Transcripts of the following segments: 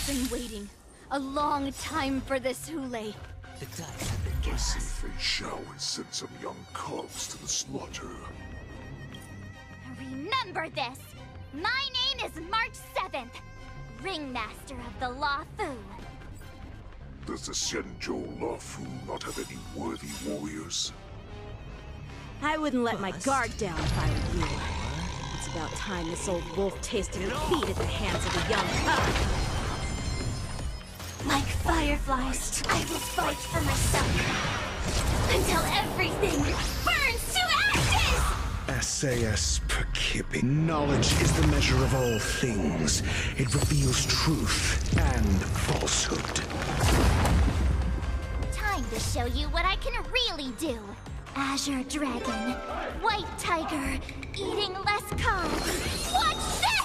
been waiting a long time for this Hule. The dice have been I cast. see Fei Shao has sent some young cubs to the slaughter. Remember this! My name is March 7th, Ringmaster of the Law Fu. Does the Xianzhou Lafu not have any worthy warriors? I wouldn't let my guard down if I were you. It's about time this old wolf tasted defeat at the hands of a young cub. Like fireflies, I will fight for myself until everything burns to ashes! SAS Perkipping. Knowledge is the measure of all things. It reveals truth and falsehood. Time to show you what I can really do. Azure Dragon, White Tiger, eating less carbs. Watch this!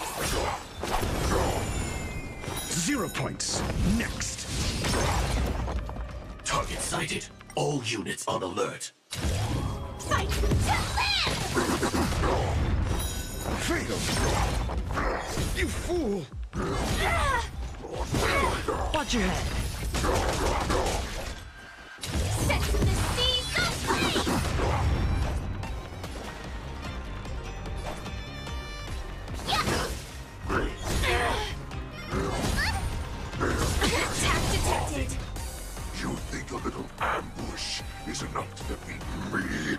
0 points. Next. Target sighted. All units on alert. Fight to live! Fatal. You fool. Watch your head. Set to the seas of flame! Attack detected! You think a little ambush is enough to defeat me?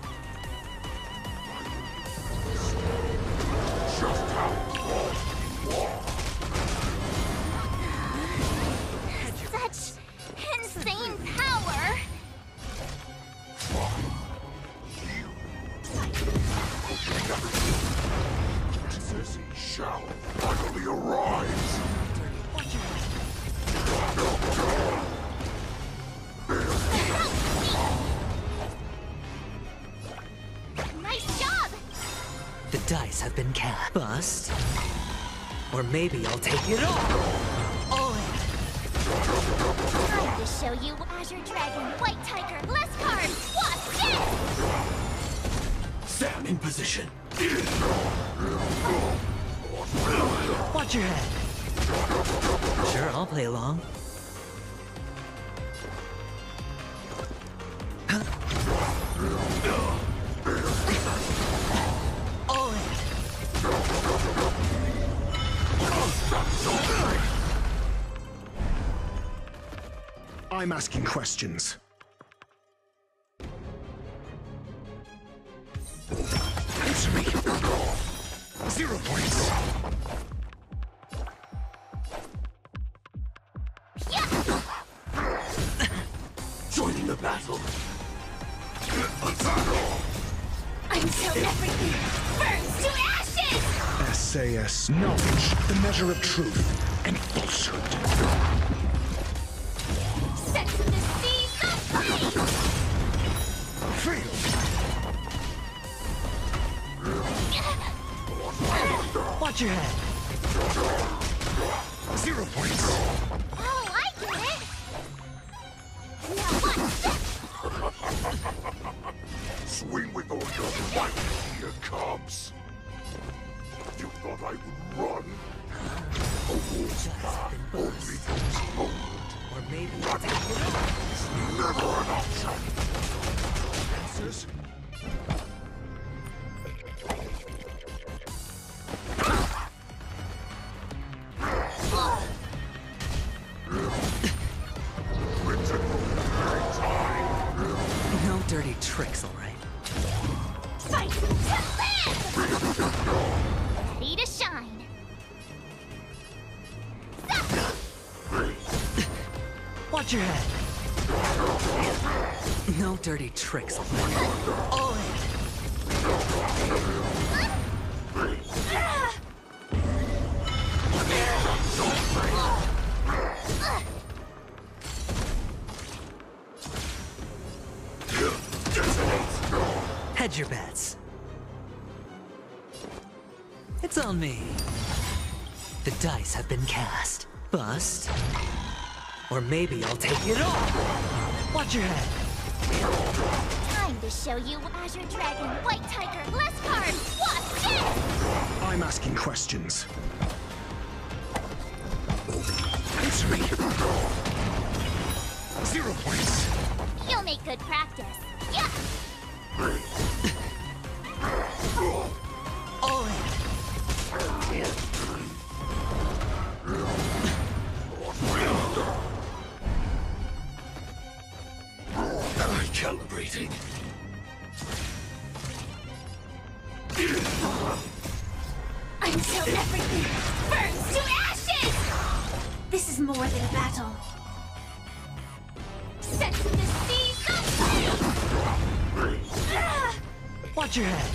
Just how hard you are. Such insane power! Princess Shao finally arrives. Nice job! The dice have been cast. Bust. Or maybe I'll take it all in. Time to show you Azure Dragon, White Tiger, less carbs. Watch this! Sam in position. Watch your head. Sure, I'll play along. All in. I'm asking questions. Answer me. 0 points. Joining the battle. Until everything burns to ashes! SAS. Knowledge, the measure of truth and falsehood. Set to the seas of flame! Fatal. Watch your head. 0 points. Oh, I get it! Now watch this! Swing with all your might, here cubs. You thought I would run? A wolf's path only goes forward. Or maybe I'll take it all. It's never an option. Answers? No dirty tricks, all right? Fight to live! Ready to shine! Watch your head. No dirty tricks, all right? All in. Hedge your bets. It's on me. The dice have been cast. Bust. Or maybe I'll take it all. Watch your head. Time to show you Azure Dragon, White Tiger, less carbs. Watch this! I'm asking questions. Answer me! 0 points! You'll make good practice. Yeah! All in. Calibrating. Until everything burns to ashes! This is more than a battle. Set to the seas of flame! Watch your head.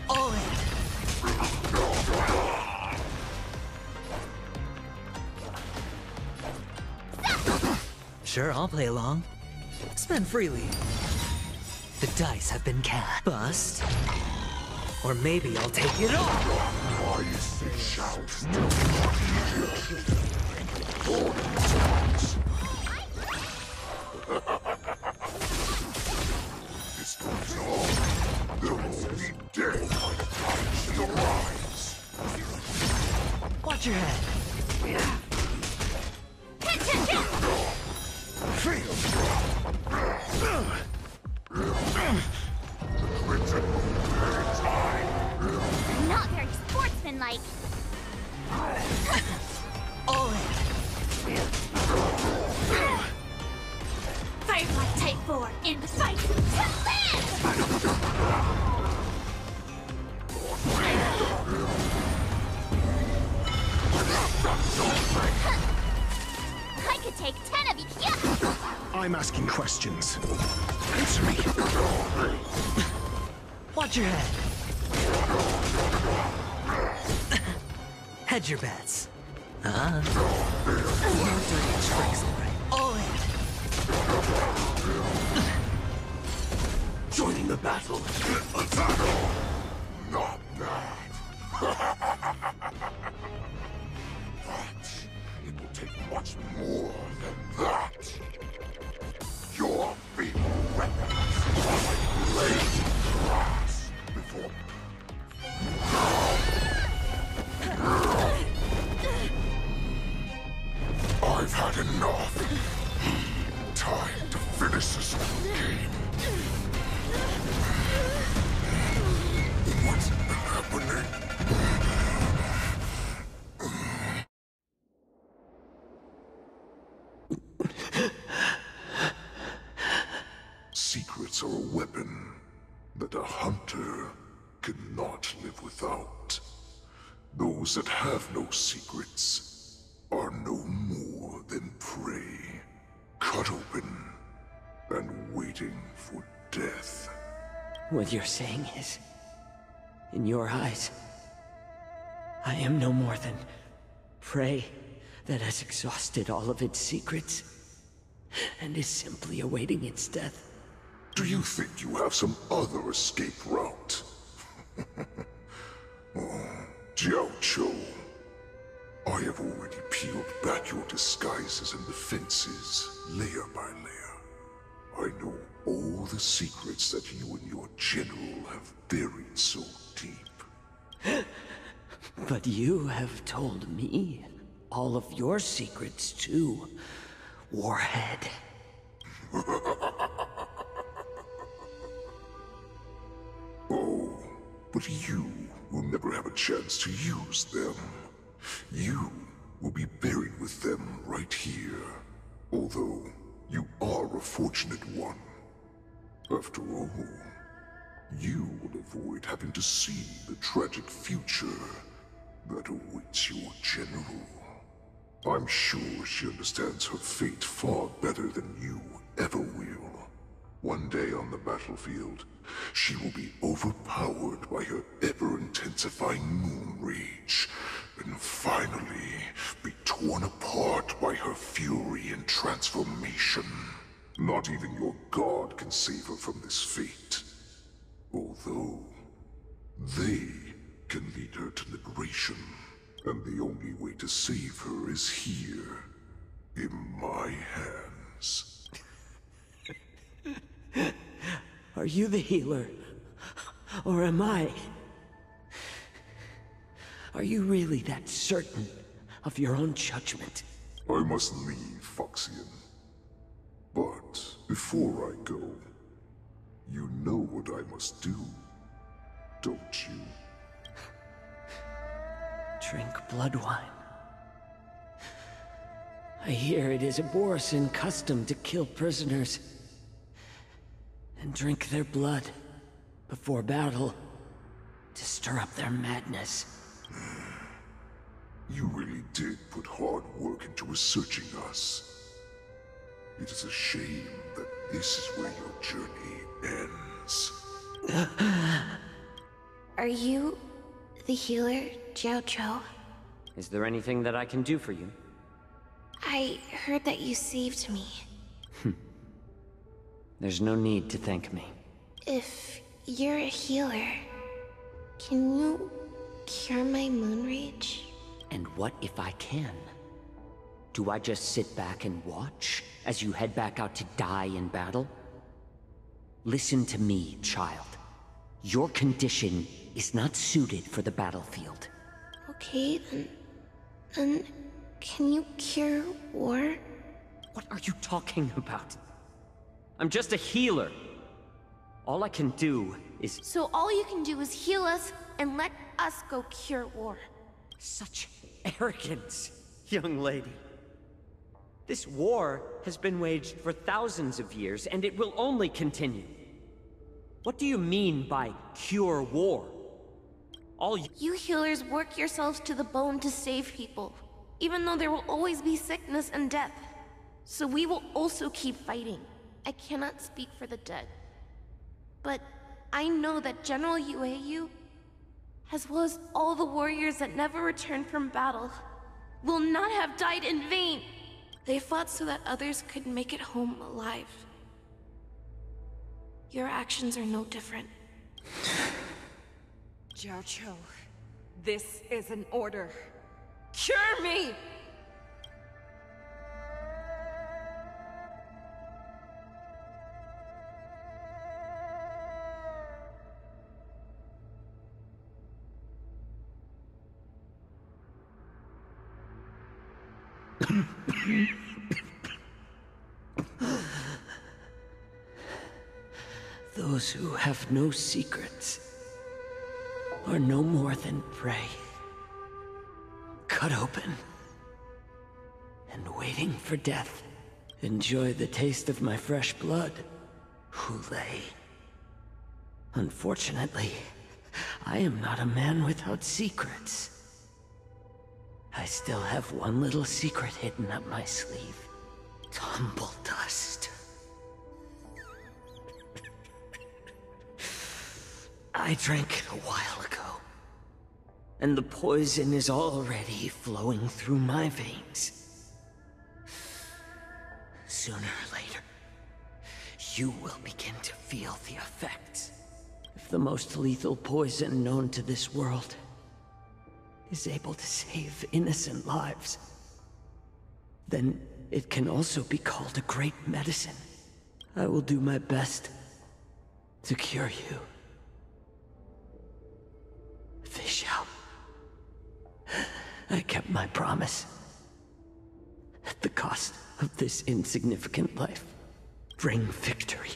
All in. Sure, I'll play along. Spend freely. The dice have been cast. Bust. Or maybe I'll take it all. Why is this shout still not here? Times. This goes on. They'll all be dead by the time she arrives. Watch your head. Not very sportsmanlike. All in. Firefly Type 4 in the fight to live! I could take 10 of you. Yeah! I'm asking questions. Answer me! Watch your head. Hedge your bets. No dirty tricks, all right. All in. Joining the battle. Attack! Not bad. But it will take much more than that. Your feeble weapons are like blades of grass before. I've had enough. Time to finish this game. What's happening? Secrets are a weapon that a hunter cannot live without. Those that have no secrets are no more than prey, cut open and waiting for death. What you're saying is, in your eyes, I am no more than prey that has exhausted all of its secrets and is simply awaiting its death. Do you think you have some other escape route? Oh, Jiao Cho, I have already peeled back your disguises and defenses, layer by layer. I know all the secrets that you and your general have buried so deep. But you have told me all of your secrets too, Warhead. Oh, but you will never have a chance to use them. You will be buried with them right here. Although, you are a fortunate one. After all, you will avoid having to see the tragic future that awaits your general. I'm sure she understands her fate far better than you ever will. One day on the battlefield, she will be overpowered by her ever-intensifying moon rage, and finally be torn apart by her fury and transformation. Not even your god can save her from this fate. Although, they can lead her to liberation, and the only way to save her is here, in my hands. Are you the healer? Or am I? Are you really that certain of your own judgment? I must leave, Foxian. But before I go, you know what I must do, don't you? Drink blood wine. I hear it is a Borisan custom to kill prisoners and drink their blood before battle to stir up their madness. You really did put hard work into researching us. It is a shame that this is where your journey ends. Are you the healer, Jiao Zhou? Is there anything that I can do for you? I heard that you saved me. There's no need to thank me. If you're a healer, can you cure my moon rage? And what if I can? Do I just sit back and watch as you head back out to die in battle? Listen to me, child. Your condition is not suited for the battlefield. Okay, then can you cure war? What are you talking about? I'm just a healer. All I can do is... So all you can do is heal us and let us go cure war. Such arrogance, young lady. This war has been waged for thousands of years, and it will only continue. What do you mean by cure war? You healers work yourselves to the bone to save people, even though there will always be sickness and death. So we will also keep fighting. I cannot speak for the dead. But I know that General Yueyu, as well as all the warriors that never returned from battle, will not have died in vain. They fought so that others could make it home alive. Your actions are no different. Jiao Zhou, this is an order. Cure me! Those who have no secrets are no more than prey. Cut open and waiting for death. Enjoy the taste of my fresh blood, Hulei. Unfortunately, I am not a man without secrets. I still have one little secret hidden up my sleeve. Tumble dust. I drank it a while ago, and the poison is already flowing through my veins. Sooner or later, you will begin to feel the effects. If the most lethal poison known to this world is able to save innocent lives, then it can also be called a great medicine. I will do my best to cure you. Fish out. I kept my promise. At the cost of this insignificant life, bring victory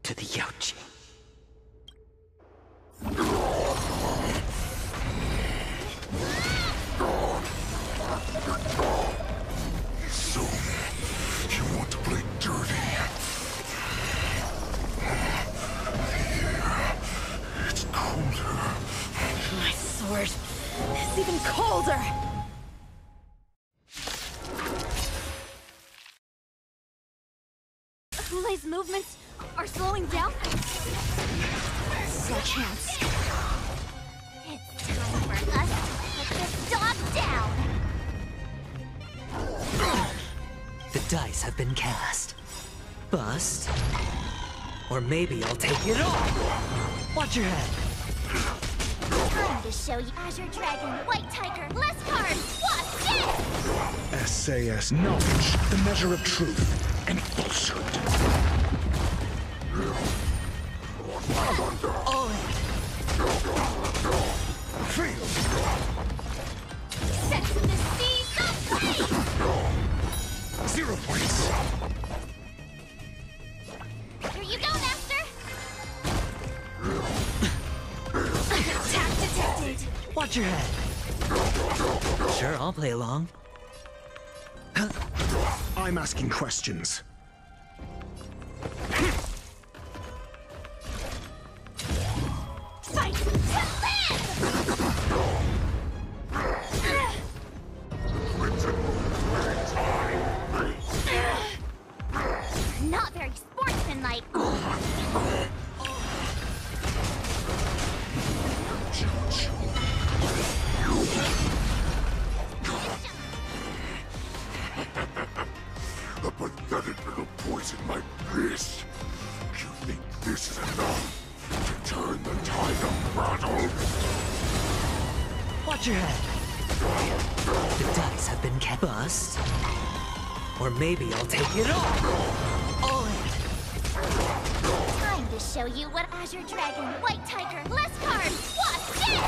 to the Yaoqing. So, you want to play dirty? Here, it's colder. My sword is even colder! Hulei's movements are slowing down? No chance. It's time for us to put this dog down! The dice have been cast. Bust. Or maybe I'll take it all. Watch your head. Time to show you Azure Dragon, White Tiger, less cards! Watch this! SAS knowledge, the measure of truth and falsehood. All in. Feel. Watch your head. Sure, I'll play along. I'm asking questions. Fight to live! Not very sportsmanlike. A pathetic little poison my fist. You think this is enough to turn the tide of battle? Watch your head. The dice have been cast. Bust. Or maybe I'll take it all in. Time to show you what Azure Dragon, White Tiger, less cards. Watch this!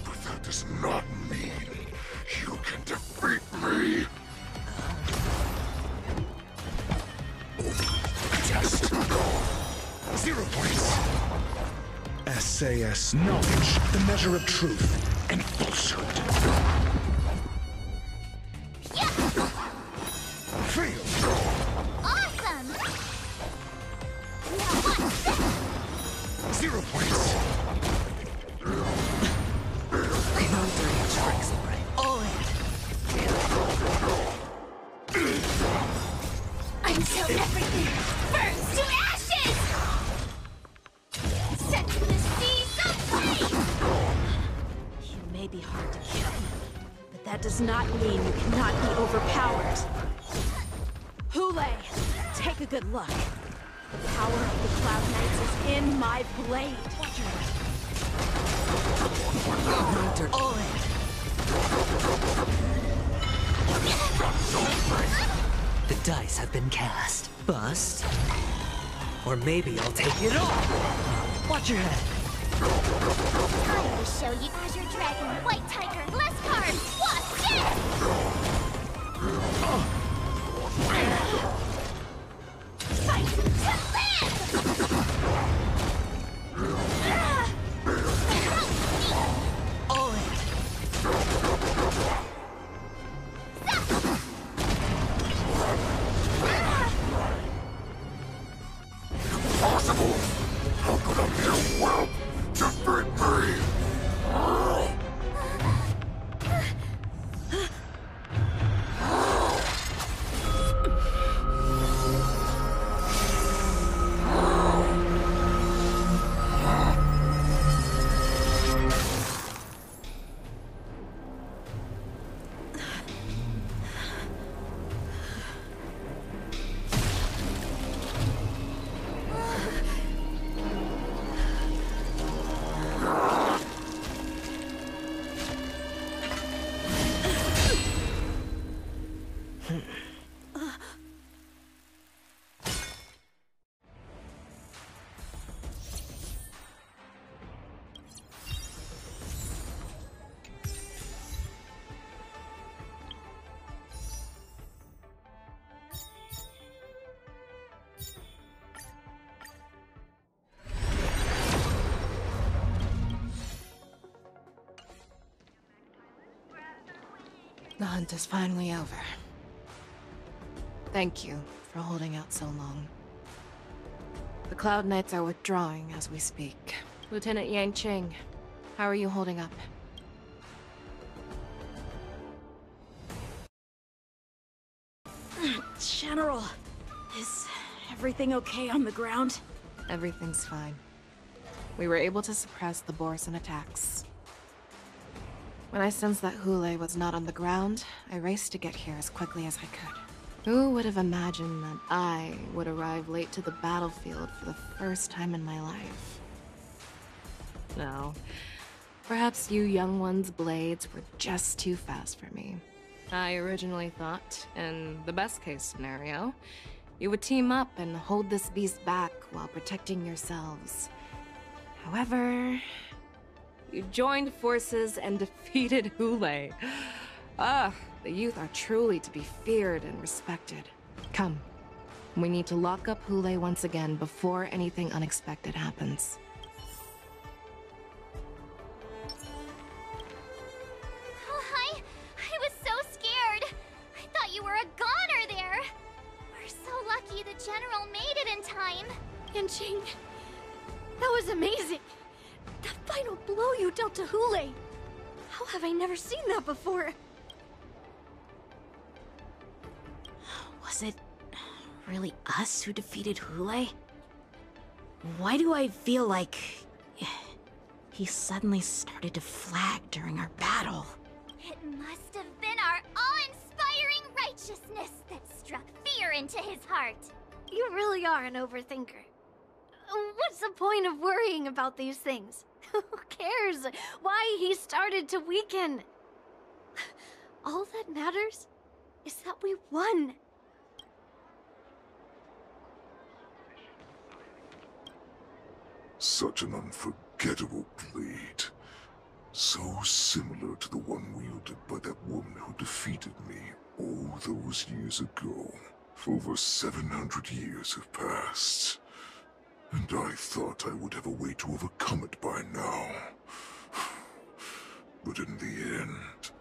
But that does not mean you can defeat me. Test. 0 points. SAS knowledge, the measure of truth and falsehood. Fail. Awesome! Now watch this! 0 points. No dirty tricks, right? All in. Until everything burns to ashes! Set the seas aflame! You may be hard to kill, but that does not mean you cannot be overpowered. Hule, take a good look. The power of the Cloud Knights is in my blade. No dirt. All in. The dice have been cast. Bust. Or maybe I'll take it all. Watch your head. Time to show you Azure Dragon, White Tiger, less cards. Watch this! Fight to live! All in. Impossible! How could a mere whelp defeat me? The hunt is finally over. Thank you for holding out so long. The Cloud Knights are withdrawing as we speak. Lieutenant Yang Cheng, how are you holding up? General, is everything okay on the ground? Everything's fine. We were able to suppress the Borson attacks. When I sensed that Hule was not on the ground, I raced to get here as quickly as I could. Who would have imagined that I would arrive late to the battlefield for the first time in my life? No. Perhaps you young ones' blades were just too fast for me. I originally thought, in the best-case scenario, you would team up and hold this beast back while protecting yourselves. However, You joined forces and defeated Hule. Ah, the youth are truly to be feared and respected. Come. We need to lock up Hule once again before anything unexpected happens. Oh, hi. I was so scared. I thought you were a goner there. We're so lucky the General made it in time. Yanqing, that was amazing. The final blow you dealt to Hule. How have I never seen that before? Was it really us who defeated Hule? Why do I feel like he suddenly started to flag during our battle? It must have been our awe-inspiring righteousness that struck fear into his heart. You really are an overthinker. What's the point of worrying about these things? Who cares why he started to weaken? All that matters is that we won. Such an unforgettable blade. So similar to the one wielded by that woman who defeated me all those years ago. Over 700 years have passed. And I thought I would have a way to overcome it by now. But in the end,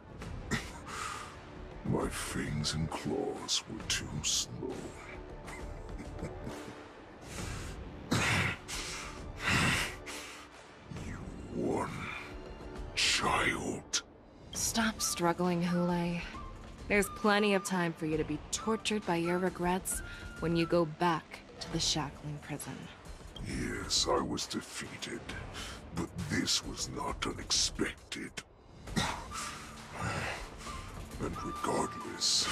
my fangs and claws were too slow. You won, child. Stop struggling, Hule. There's plenty of time for you to be tortured by your regrets when you go back to the shackling prison. Yes, I was defeated, but this was not unexpected. And regardless,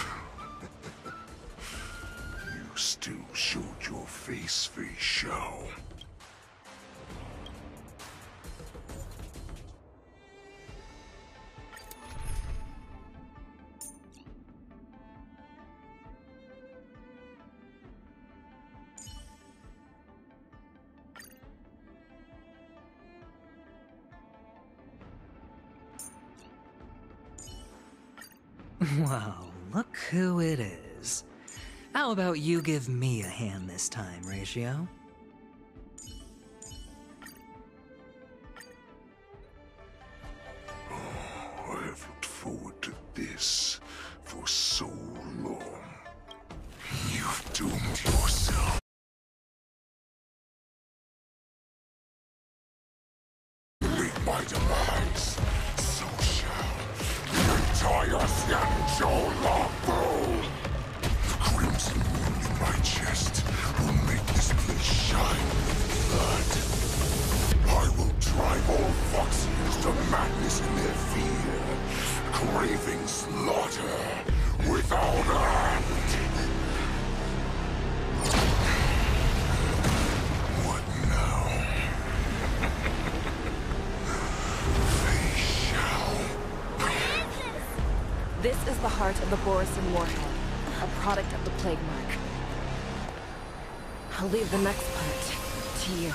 you still showed your face, Fei Xiao. Wow, look who it is. How about you give me a hand this time, Ratio? I have looked forward to this for so long. You've doomed yourself. Meet my demands. So shall the entire Xianzhou Longbow. The crimson wound in my chest will make this place shine with blood. I will drive all Foxians to madness in their fear, craving slaughter without end. What now? Fei Xiao. This is the heart of the Borisin Warhead, a product of the Plague Mark. I'll leave the next part to you.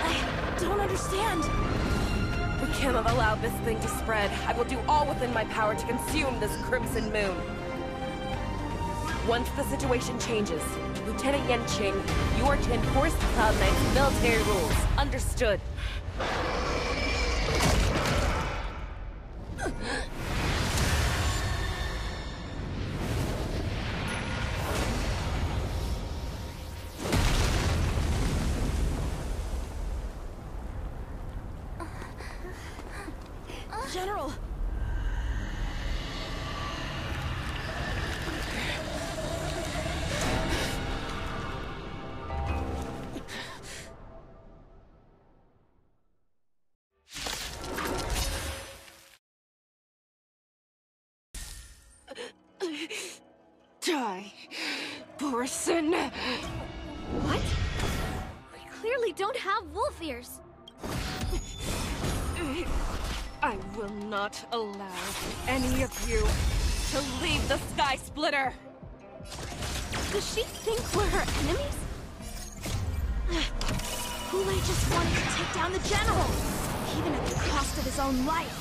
I don't understand. We cannot allow this thing to spread. I will do all within my power to consume this Crimson Moon. Once the situation changes, Lieutenant Yanqing, you are to enforce the Cloud Knight's military rules. Understood. General! Die, Borisin! What? We clearly don't have wolf ears. I will not allow any of you to leave the Sky Splitter! Does she think we're her enemies? Hule just wanted to take down the general, even at the cost of his own life.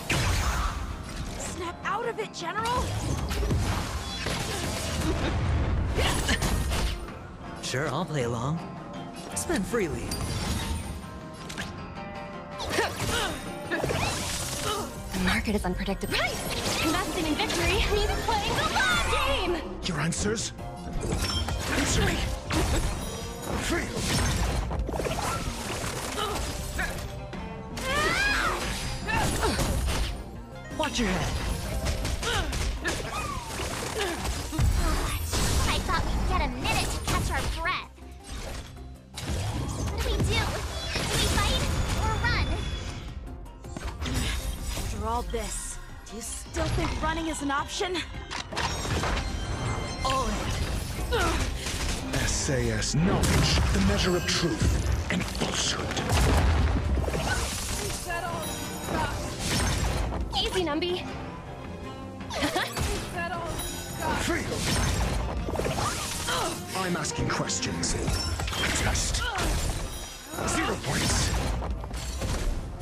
Snap out of it, General! Sure, I'll play along. Spend freely. The market is unpredictable. Right! Investing in victory means playing the long game! Your answers? Answer me! Free! Watch your head. I thought we'd get a minute to catch our breath. What do? Do we fight or run? After all this, do you still think running is an option? All in. SAS knowledge, the measure of truth and falsehood. Easy, Numby. Free! I'm asking questions. Test. 0 points.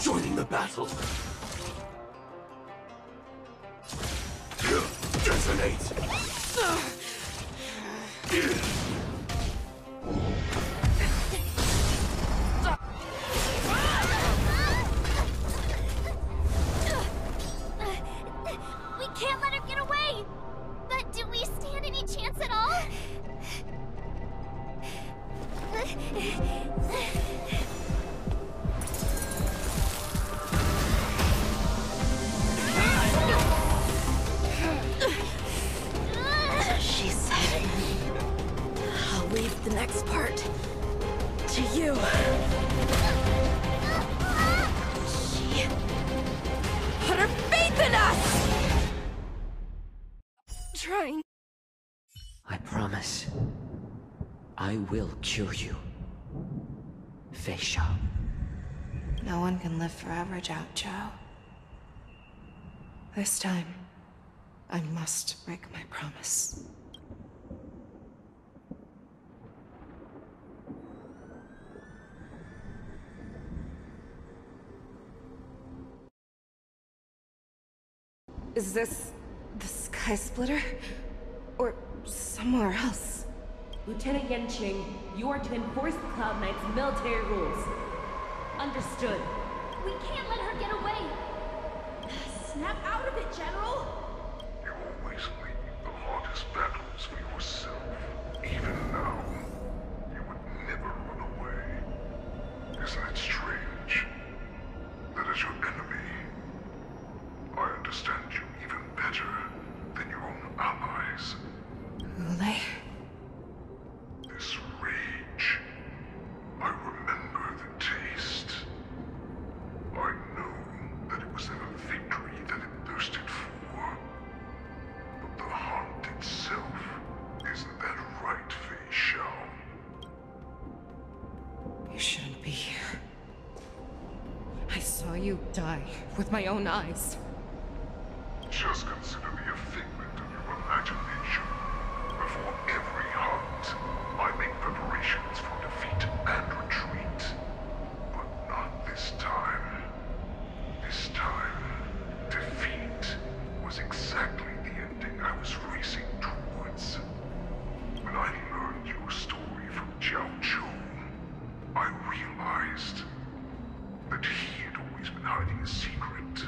Joining the battle. Detonate. We can't let her get away! But do we stand any chance at all? She said, I'll leave the next part to you. She put her faith in us! Trying. I promise. I will cure you. Feisha. No one can live forever, Jiao Zhou. This time, I must break my promise. Is this the Sky Splitter? Or somewhere else? Lieutenant Yanqing, you are to enforce the Cloud Knight's military rules. Understood. We can't let her get away! Snap out of it, General! You always lead the hardest battles for yourself. Even now, you would never run away. Isn't it strange? That as your enemy, I understand you even better than your own allies. Hule? This rage, I remember the taste. I know that it was never victory that it thirsted for. But the hunt itself, isn't that right, Fei Xiao? You shouldn't be here. I saw you die with my own eyes. Just consider me a figment of your imagination. Before every hunt, I make preparations for defeat and retreat. But not this time. This time, defeat was exactly the ending I was racing towards. When I learned your story from Jiao Zhou, I realized that he had always been hiding a secret.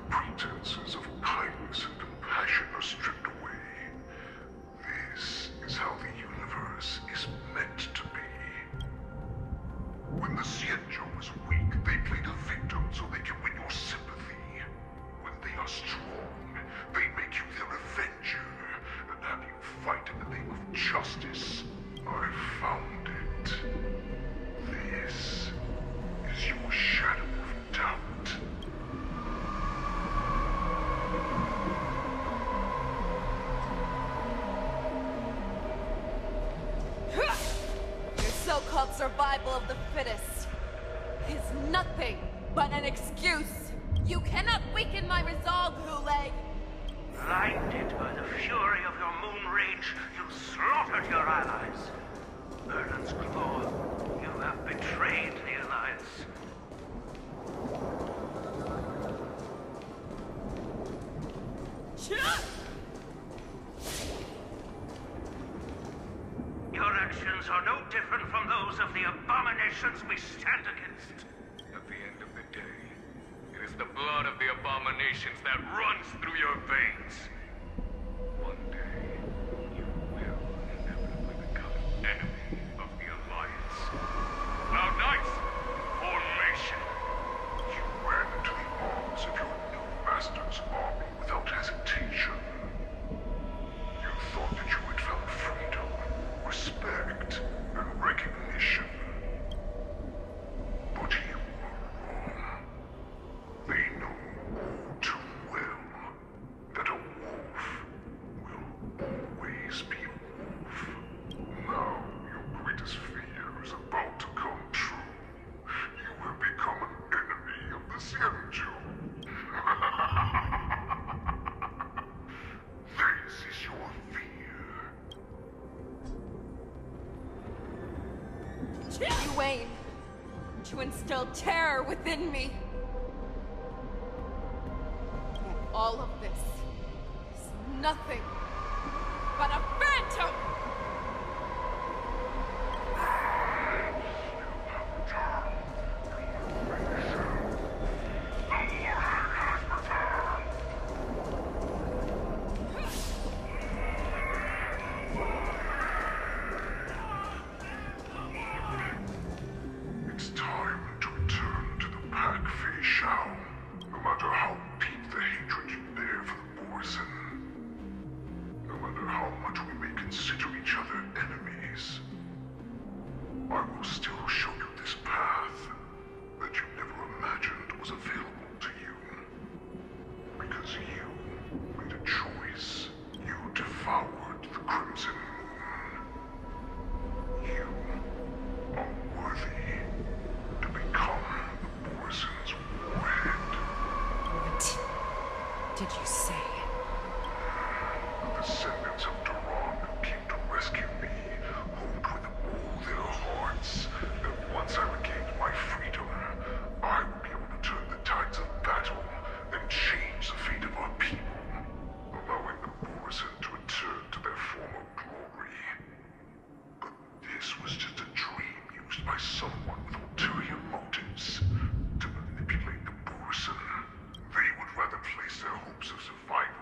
pretenses of kindness and compassion are stripped away. This is how the universe is meant to be. When the Xianzhou is weak, they play the victim so they can win your sympathy. When they are strong, they make you their avenger and have you fight in the name of justice. I found it. This is your shadow of doubt. Your so-called survival of the fittest is nothing but an excuse. You cannot weaken my resolve, Hule. Blinded by the fury of your moon rage, you slaughtered your allies. Merlin's Claw, you have betrayed the Alliance. Your actions are no different from those of the abominations we stand against. At the end of the day, it is the blood of the abominations that runs through your veins. One day, you will inevitably become an enemy of the Alliance. Cloud Knights, formation! You ran into the arms of your new master's army without hesitation. You thought that you had found freedom, respect, and recognition. But you were wrong. They know all too well that a wolf will always be a wolf. Now your greatest fear is about to come true. You will become an enemy of the Xianzhou. This is your fear. You aim to instill terror within me. Yet all of this is nothing but a phantom! It's time to return to the pack, Fei Shao. No matter how deep the hatred you bear for the Borson. No matter how much we may consider each other enemies. I will still show you this path that you never imagined was available to you. Because you made a choice. You devoured the Crimson Moon. You are worthy to become the Borson's warhead. What did you say? The descendants of Duran came to rescue me, hoped with all their hearts that once I regained my freedom, I would be able to turn the tides of battle and change the fate of our people, allowing the Borson to return to their former glory. But this was just a dream used by someone with ulterior motives to manipulate the Borson. They would rather place their hopes of survival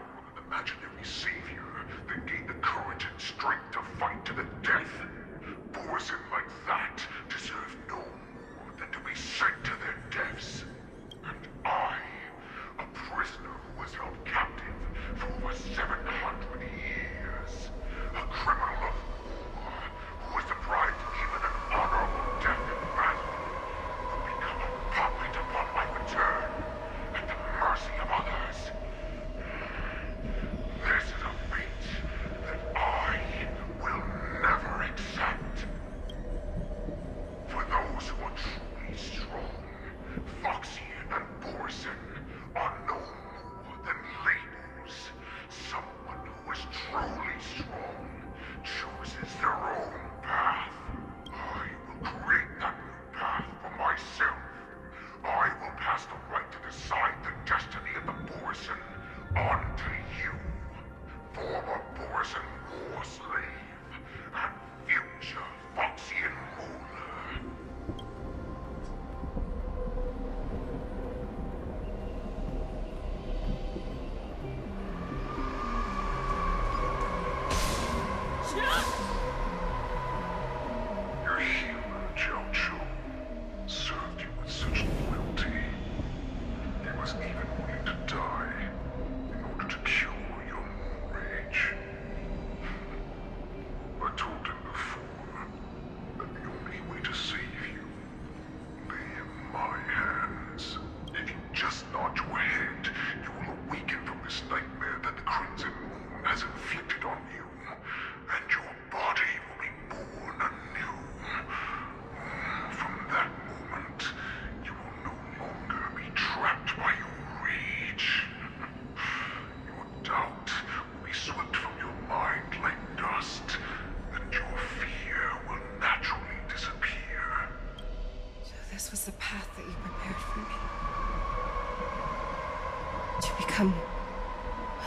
To become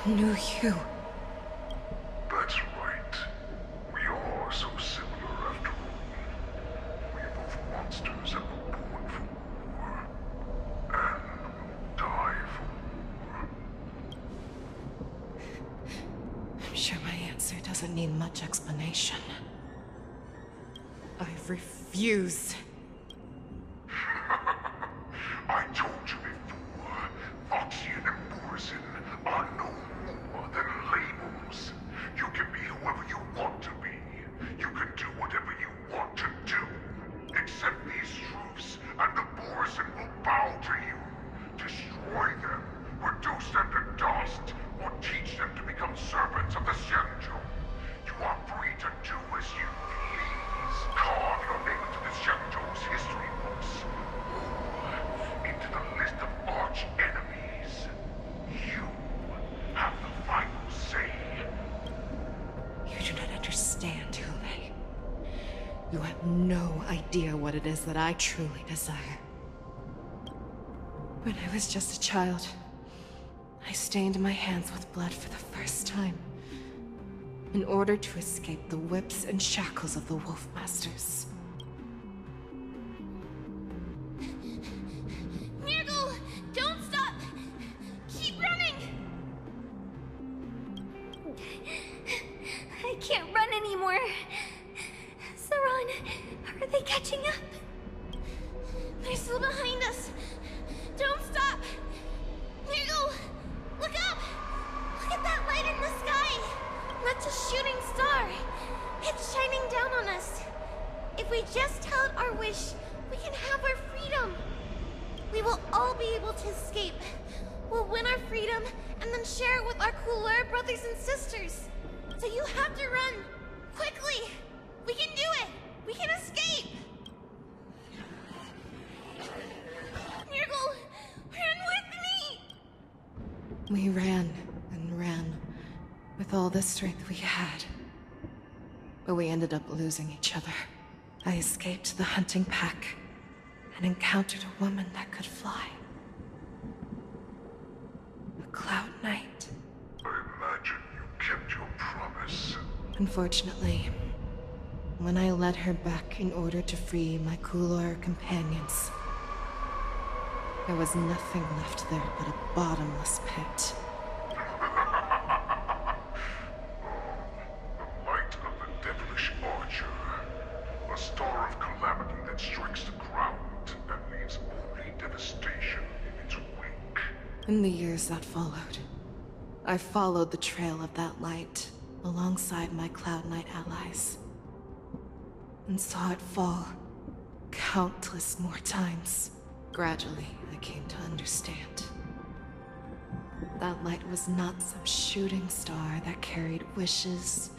a new you. That's right. We are so similar after all. We are both monsters and were born for war. And will die for war. I'm sure my answer doesn't need much explanation. I refuse. I told you before, Foxian and Morrison are no more than labels. You can be whoever you want to be. You can do whatever you want to do. Accept these truths, and the Morrison will bow to you. Destroy them, reduce them to dust, or teach them to become servants of the Shenzhou. You are free to do as you please. Carve your name into the Shenzhou's history books, or into the list of arch enemies. You have the final say. You do not understand, Hule. You have no idea what it is that I truly desire. When I was just a child, I stained my hands with blood for the first time, in order to escape the whips and shackles of the Wolf Masters. Nirgal! Don't stop! Keep running! I can't run anymore. Saran, are they catching up? They're still behind us. Don't stop! Nirgal! Look up! Look at that light in the sky! That's a shooting star! It's shining down on us. If we just held our wish, we can have our freedom. We will all be able to escape. We'll win our freedom and then share it with our cooler brothers and sisters. So you have to run. Quickly! We can do it! We can escape! Nirgal, run with me! We ran and ran with all the strength we had. But we ended up losing each other. I escaped the hunting pack and encountered a woman that could fly. A Cloud Knight. I imagine you kept your promise. Unfortunately, when I led her back in order to free my Kulor companions, there was nothing left there but a bottomless pit. The light of the devilish archer. A star of calamity that strikes the ground and leaves only devastation in its wake. In the years that followed, I followed the trail of that light alongside my Cloud Knight allies, and saw it fall countless more times. Gradually, I came to understand. That light was not some shooting star that carried wishes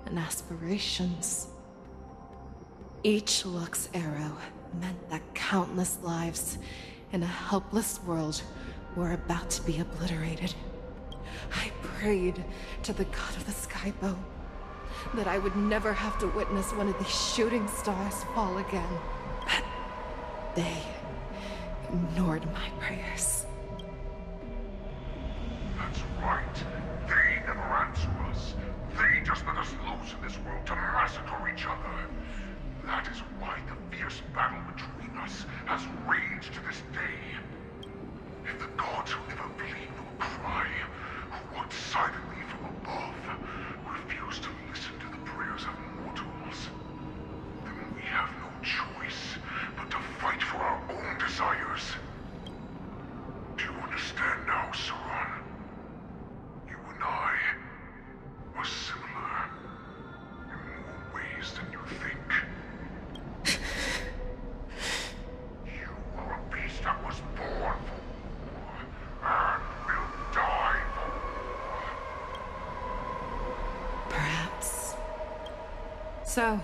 and aspirations. Each Lux arrow meant that countless lives in a helpless world were about to be obliterated. I prayed to the god of the Skybow that I would never have to witness one of these shooting stars fall again. But they ignored my prayers. That's right. They never answer us. They just let us loose in this world to massacre each other. That is why the fierce battle between us has raged to this day. If the gods who never bleed nor cry, who walk silently from above, refuse to listen to the prayers of mortals, then we have no choice but to fight for our own desires. Do you understand now, Saran? You and I are similar in more ways than you think. You are a beast that was born for war and will die for war. Perhaps. So,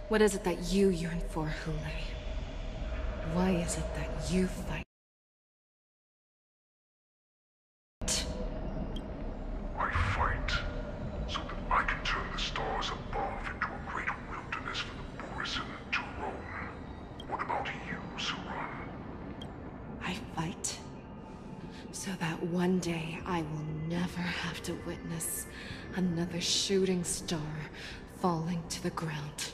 what is it that you yearn for, Hule? Why is it that you fight? I fight so that I can turn the stars above into a great wilderness for the Morrison to roam. What about you, Saran? I fight so So that one day I will never have to witness another shooting star falling to the ground.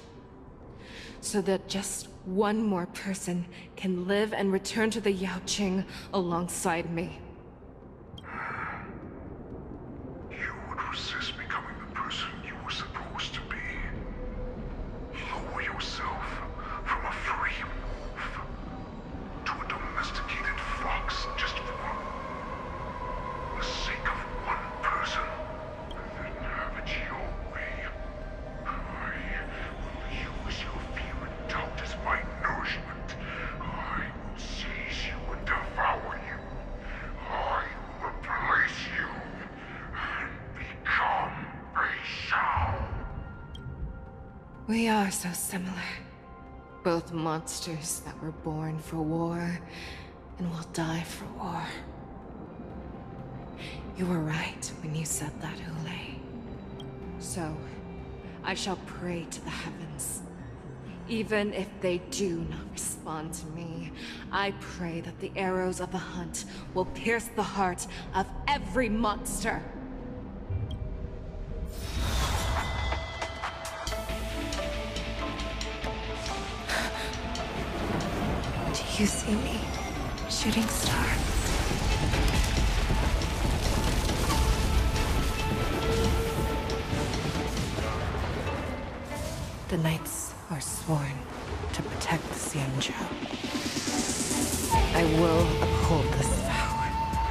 So that just one more person can live and return to the Yaoqing alongside me. You would resist becoming the person you were supposed to be. Lower yourself from a free wolf to a domesticated fox just for the sake of one person, and then have it your way. I will use your fear and doubt as my nourishment. I will seize you and devour you. I will replace you and become a Shao. We are so similar. Both monsters that were born for war and will die for war. You were right when you said that, Hule. So, I shall pray to the heavens. Even if they do not respond to me, I pray that the arrows of the hunt will pierce the heart of every monster. Do you see me, shooting star? The knights are sworn to protect the Xianzhou. I will uphold this vow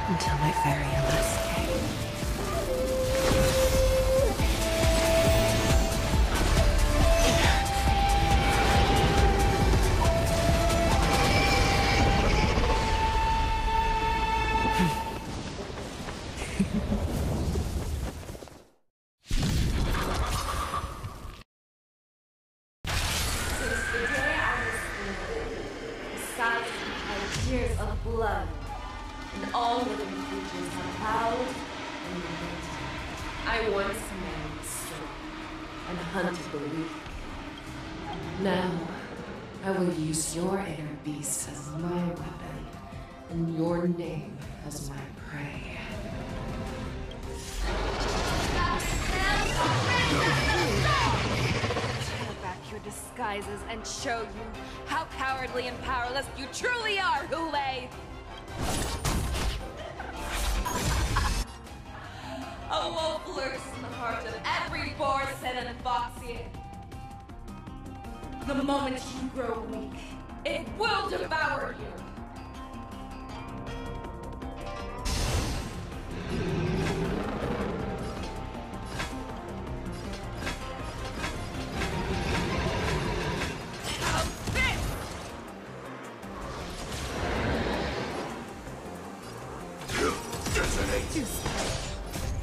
until my very last day. Tears of blood, and all living creatures have howled and lamented. I once commanded the strong and hunted the weak. Now, I will use your inner beast as my weapon, and your name as my prey. Tear back your disguises and show you how cowardly and powerless you truly are, Hule! A wolf lurks in the heart of every boar, sin, and foxy. The moment you grow weak, it will devour you.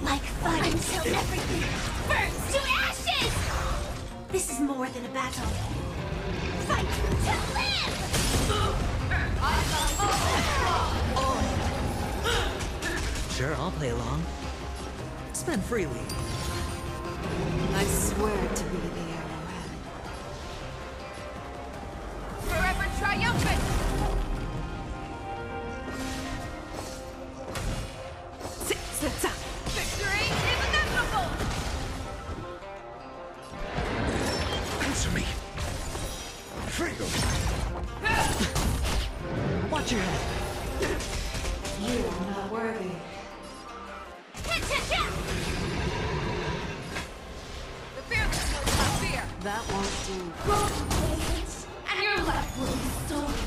Like fire until everything burns to ashes! This is more than a battle. Fight to live! Sure, I'll play along. Spend freely. I swear to be the arrowhead. Forever triumphant! Victory is inevitable! Answer me. Freedom. Watch your head. You are not worthy. The fearless knows not fear. That won't do. Go to places, and your life will be stolen.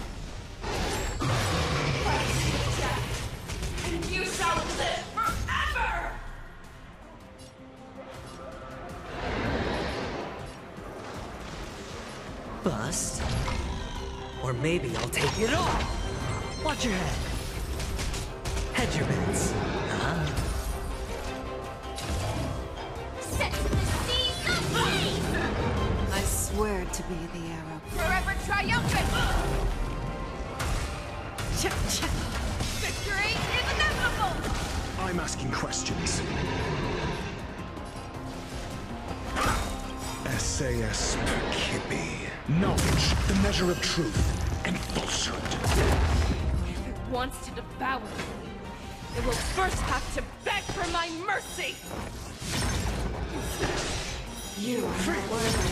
Fight to the death, and you shall live forever! Bust. Or maybe I'll take it all. Watch your head. Hedge your bets. Set to the seas of flame! I swear to be the arrow. Forever triumphant! Victory is inevitable! I'm asking questions. SAS Percipi. Knowledge, the measure of truth and falsehood. If it wants to devour me, It will first have to beg for my mercy! You are not worthy.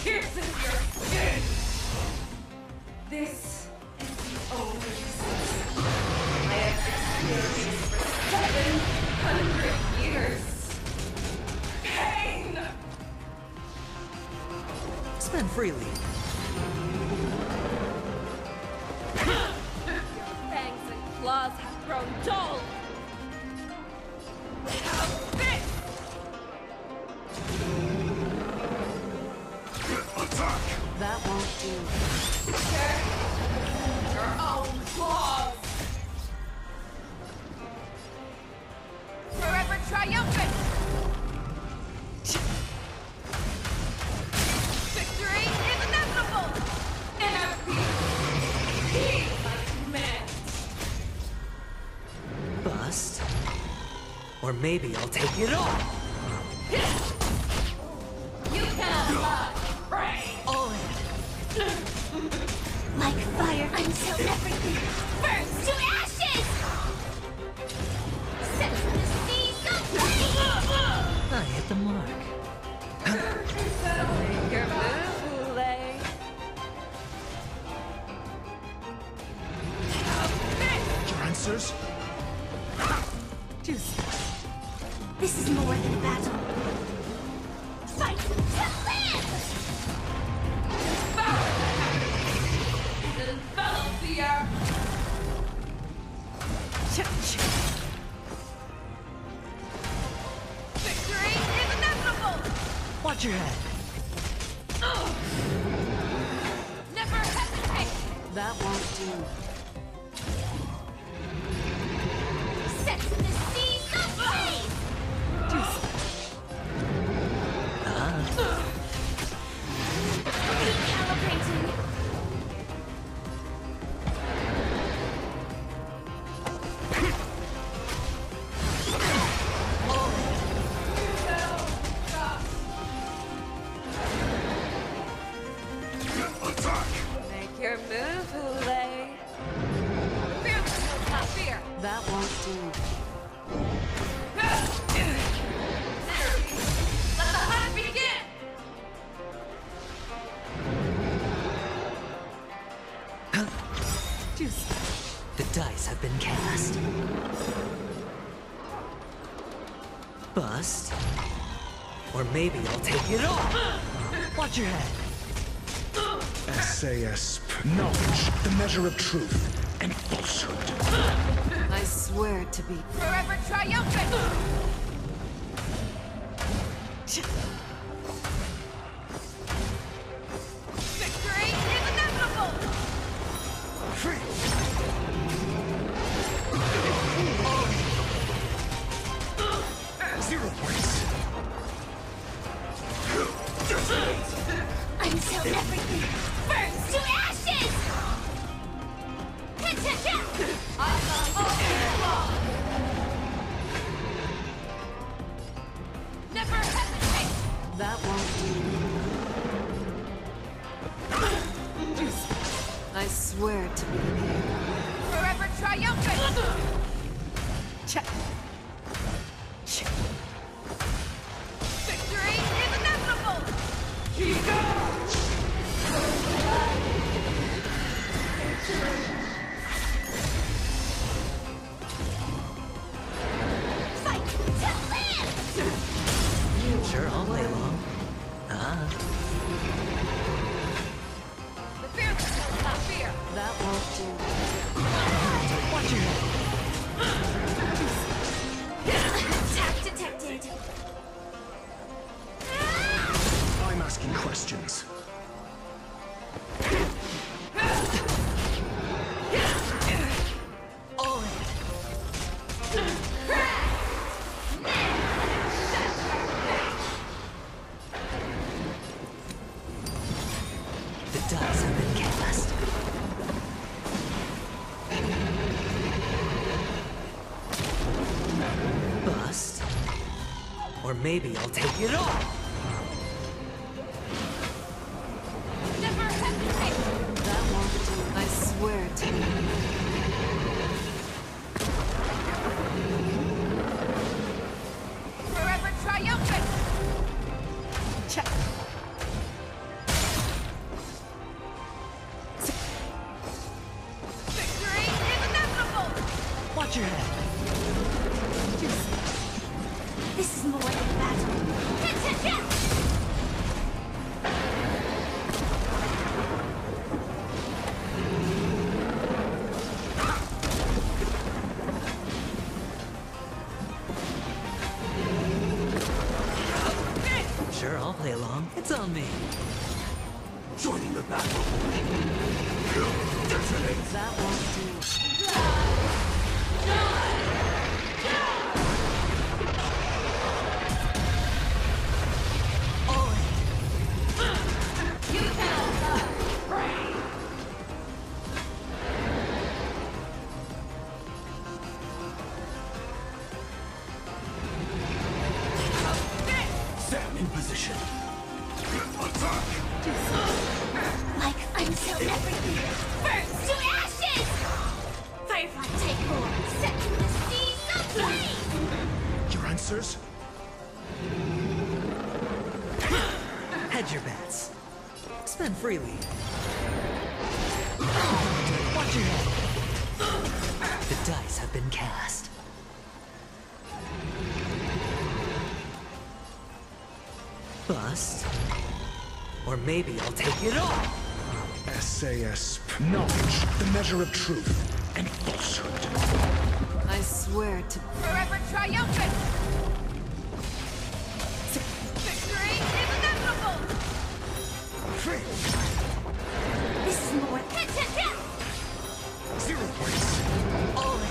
Here's in your skin! This is the only sense I have experienced for 700 years. Pain! Spend freely. Fangs and claws have grown dull! How's this? Attack! That won't do. Your own claws! Forever triumphant! Victory is inevitable! Inner peace! Peace my command! Bust. Or maybe I'll take it all. You cannot lie! Pray! All in. Like fire until everything burns to ashes! Set the seas ablaze! I hit the mark. Make your move, Hule. Your answers? This is more than a battle. Fight to live! Envelop the earth! Victory is inevitable! Watch your head. Never hesitate! That won't do. Set the seas ablaze! Recalibrating. Attack! Make your move, Hule. Fearless, not fear. That won't do. Let the hunt begin! The dice have been cast. Bust. Or maybe I'll take it all. Watch your head. SAS. Knowledge, the measure of truth and falsehood. I swear to be. Forever triumphant! Victory is inevitable! Zero points. Until everything burns to ashes! I'm the ultimate law! Never hesitate! That won't do. I swear to be here. Forever triumphant! Check. Victory is inevitable! Fight to live! Sure, I'll play along. The fearless will not fear! That won't do. Watch your head. Attack detected. I'm asking questions. All in. The dice have been cast. Bust. Or maybe I'll take it all. Never hesitate! That That won't do. Stand in position. Attack! Like until everything burns to ashes! Firefly, take 4. Set the seas ablaze! Your answers? Hedge your bets. Spend freely. Watch your head. The dice have been cast. Bust. Or maybe I'll take it all. SAS. Knowledge, the measure of truth and falsehood. I swear to... Forever triumphant! Victory is inevitable! This is more. Hit, hit, hit! 0 points. All in.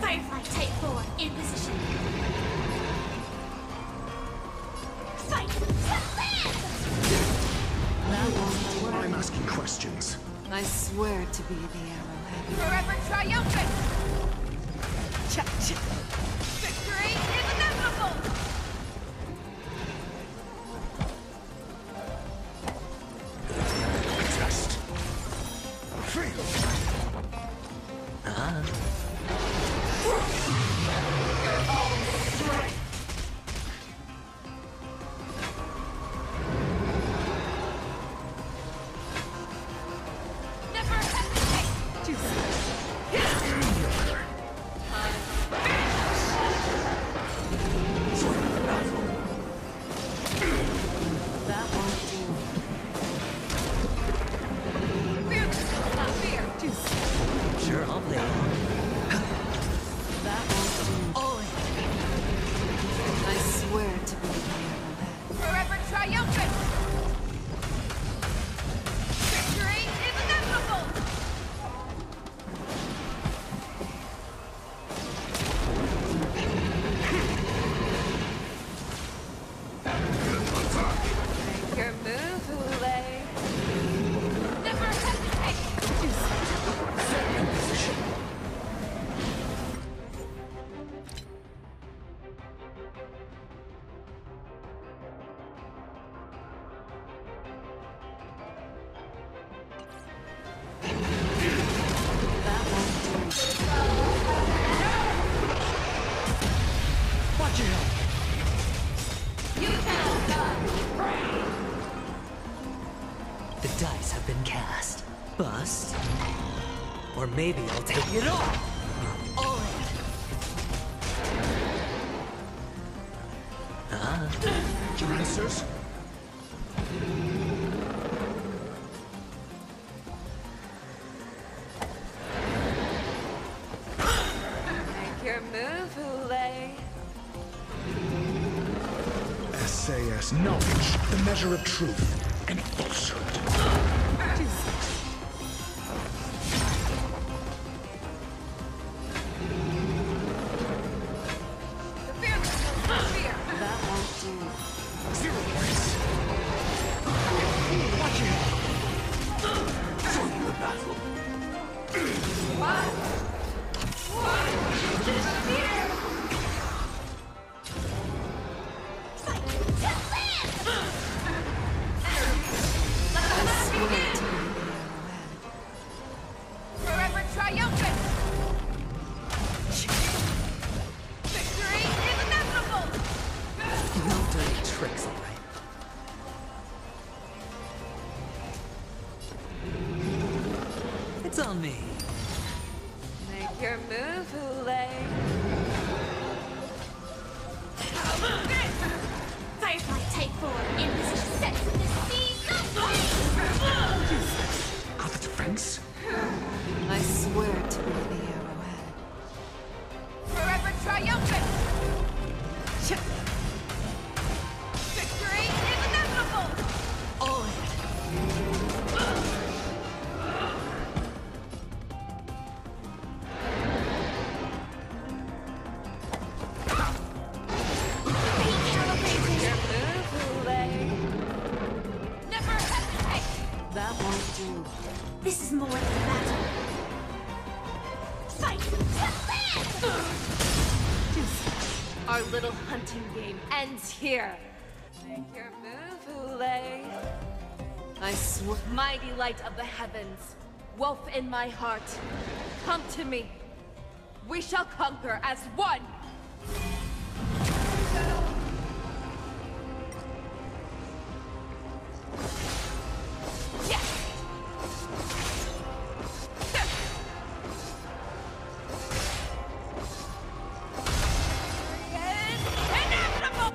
Firefly, take 4. In position. Fight to live! That won't work. I'm asking questions. I swear to be the arrowhead. Forever triumphant! Victory is inevitable! Test. Fail. Never hesitate! That won't do. Fearless, not fear! Sure, I'll play along. That won't do. All in. I swear to be the arrowhead. Forever triumphant! Victory is inevitable! Make your move, Hule. Never hesitate! Stand in position. That won't do. Watch your head. You cannot die! The dice have been cast. Bust. Or maybe I'll take it all. All in. Your answers? Make your move, Hule. SAS. Knowledge, the measure of truth and falsehood. The fearless knows no fear! That won't do. 0 points. Watch your head. Join the battle. Fight to live! I swear to be the arrowhead. Forever triumphant! Victory is inevitable! No dirty tricks, all right. It's on me. Make your move, Hule. Firefly, take 4. In position. Set the seas ablaze! Out of defense? I swear to be the arrowhead. more than battle. Fight! Our little hunting game ends here. Make your move, Hule. Mighty light of the heavens, wolf in my heart, come to me. We shall conquer as one! Yes! Inevitable!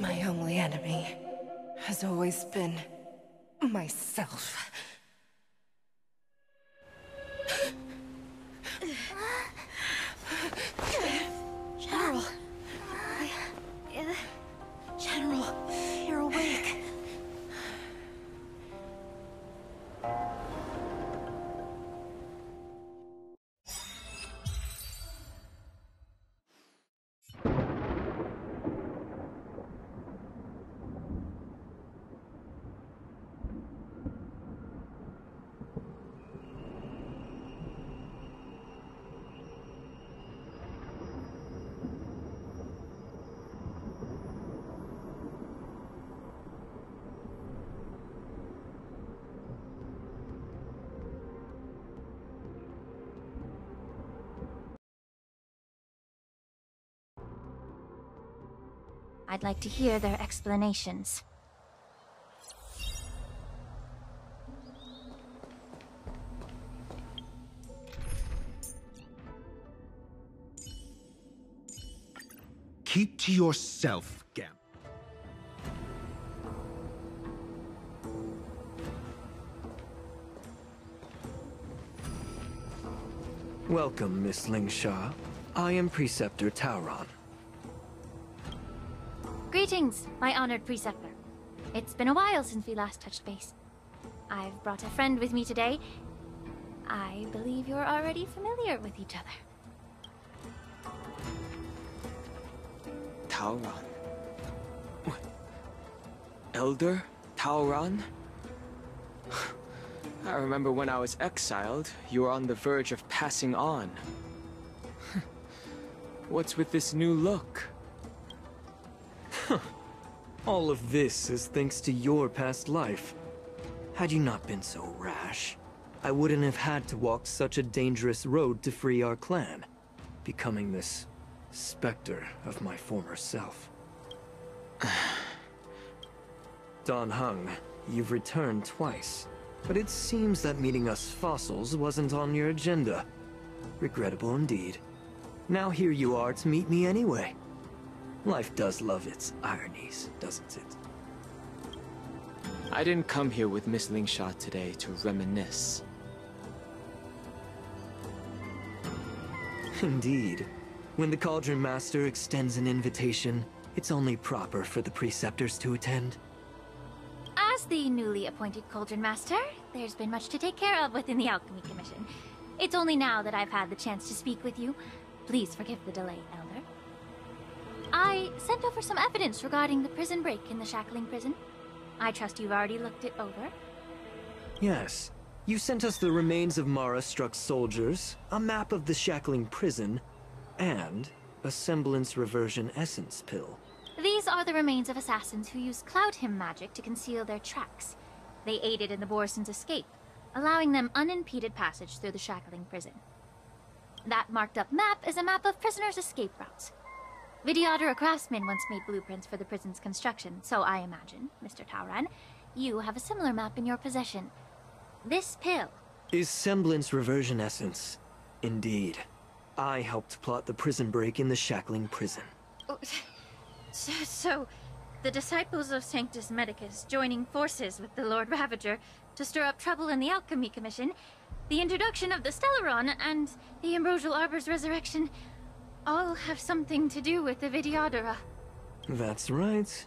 My only enemy has always been myself. General. General, you're awake. I'd like to hear their explanations. Keep to yourself, Gam. Welcome, Miss Lingsha. I am Preceptor Tauron. Greetings, my honored preceptor. It's been a while since we last touched base. I've brought a friend with me today. I believe you're already familiar with each other. Tauron? Elder Tauron? I remember when I was exiled, you were on the verge of passing on. What's with this new look? All of this is thanks to your past life. Had you not been so rash, I wouldn't have had to walk such a dangerous road to free our clan, becoming this specter of my former self. Dan Heng, you've returned twice, but it seems that meeting us fossils wasn't on your agenda. Regrettable indeed. Now here you are to meet me anyway. Life does love its ironies, doesn't it? I didn't come here with Miss Lingsha today to reminisce. Indeed. When the Cauldron Master extends an invitation, it's only proper for the Preceptors to attend. As the newly appointed Cauldron Master, there's been much to take care of within the Alchemy Commission. It's only now that I've had the chance to speak with you. Please forgive the delay, Elder. I sent over some evidence regarding the prison break in the Shackling prison. I trust you've already looked it over. Yes. You sent us the remains of Mara-struck soldiers, a map of the Shackling prison, and a semblance reversion essence pill. These are the remains of assassins who used Cloud Hymn magic to conceal their tracks. They aided in the Borsons' escape, allowing them unimpeded passage through the Shackling prison. That marked-up map is a map of prisoners' escape routes. Vidyadhara craftsmen once made blueprints for the prison's construction, so I imagine, Mr. Tauron, you have a similar map in your possession. This pill is semblance reversion essence. Indeed. I helped plot the prison break in the Shackling prison. So, the disciples of Sanctus Medicus joining forces with the Lord Ravager to stir up trouble in the Alchemy Commission, the introduction of the Stellaron, and the Ambrosial Arbor's resurrection all have something to do with the Vidyadhara. That's right.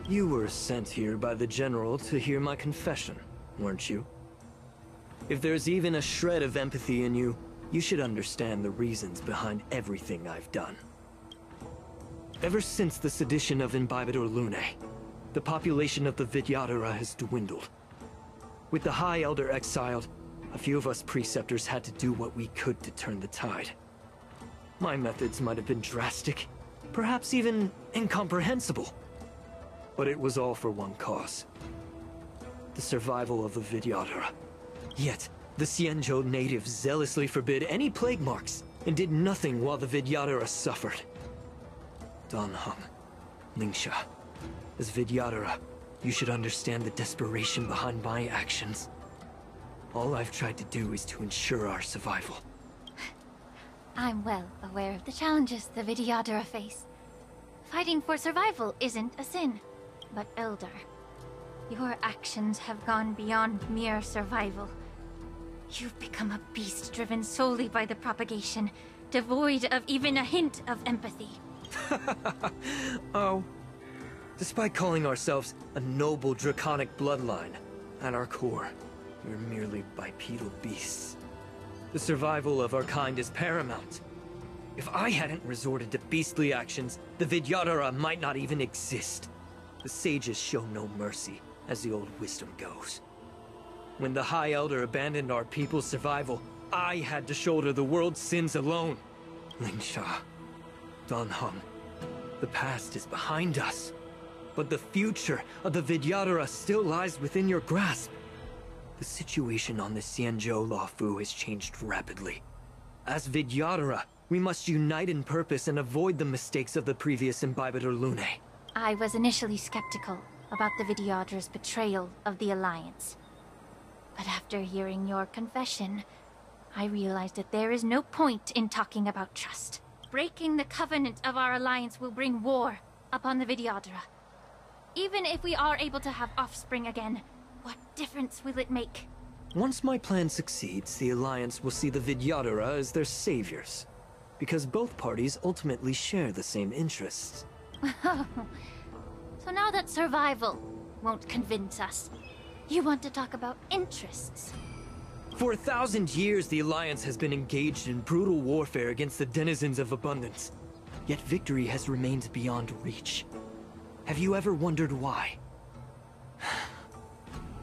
You were sent here by the General to hear my confession, weren't you? If there's even a shred of empathy in you, you should understand the reasons behind everything I've done. Ever since the sedition of Imbibitor Lunae, the population of the Vidyadhara has dwindled. With the High Elder exiled, a few of us Preceptors had to do what we could to turn the tide. My methods might have been drastic, perhaps even incomprehensible. But it was all for one cause. The survival of the Vidyadhara. Yet, the Xianzhou natives zealously forbid any plague marks, and did nothing while the Vidyadhara suffered. Dan Heng, Lingsha, as Vidyadhara, you should understand the desperation behind my actions. All I've tried to do is to ensure our survival. I'm well aware of the challenges the Vidyadhara face. Fighting for survival isn't a sin, but Elder. Your actions have gone beyond mere survival. You've become a beast driven solely by the propagation, devoid of even a hint of empathy. Oh. Despite calling ourselves a noble draconic bloodline, at our core, we're merely bipedal beasts. The survival of our kind is paramount. If I hadn't resorted to beastly actions, the Vidyadhara might not even exist. The sages show no mercy, as the old wisdom goes. When the High Elder abandoned our people's survival, I had to shoulder the world's sins alone. Lingsha, Dan Heng, the past is behind us. But the future of the Vidyadhara still lies within your grasp. The situation on the Xianzhou Luofu has changed rapidly. As Vidyadhara, we must unite in purpose and avoid the mistakes of the previous Imbibitor Lunae. I was initially skeptical about the Vidyadhara's betrayal of the Alliance. But after hearing your confession, I realized that there is no point in talking about trust. Breaking the covenant of our Alliance will bring war upon the Vidyadhara. Even if we are able to have offspring again, what difference will it make? Once my plan succeeds, the Alliance will see the Vidyadhara as their saviors. Because both parties ultimately share the same interests. So now that survival won't convince us, you want to talk about interests? For 1,000 years, the Alliance has been engaged in brutal warfare against the denizens of abundance. Yet victory has remained beyond reach. Have you ever wondered why?